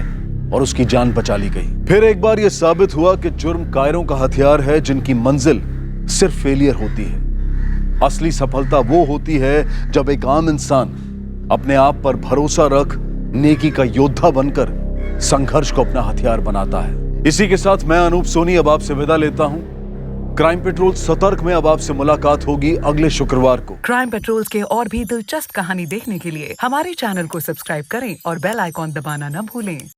और उसकी जान बचा ली गई। फिर एक बार यह साबित हुआ कि जुर्म कायरों का हथियार है जिनकी मंजिल सिर्फ फेलियर होती है। असली सफलता वो होती है जब एक आम इंसान अपने आप पर भरोसा रख नेकी का योद्धा बनकर संघर्ष को अपना हथियार बनाता है। इसी के साथ मैं अनूप सोनी अब आपसे विदा लेता हूं। क्राइम पेट्रोल सतर्क में अब आपसे मुलाकात होगी अगले शुक्रवार को। क्राइम पेट्रोल के और भी दिलचस्प कहानी देखने के लिए हमारे चैनल को सब्सक्राइब करें और बेल आइकॉन दबाना न भूलें।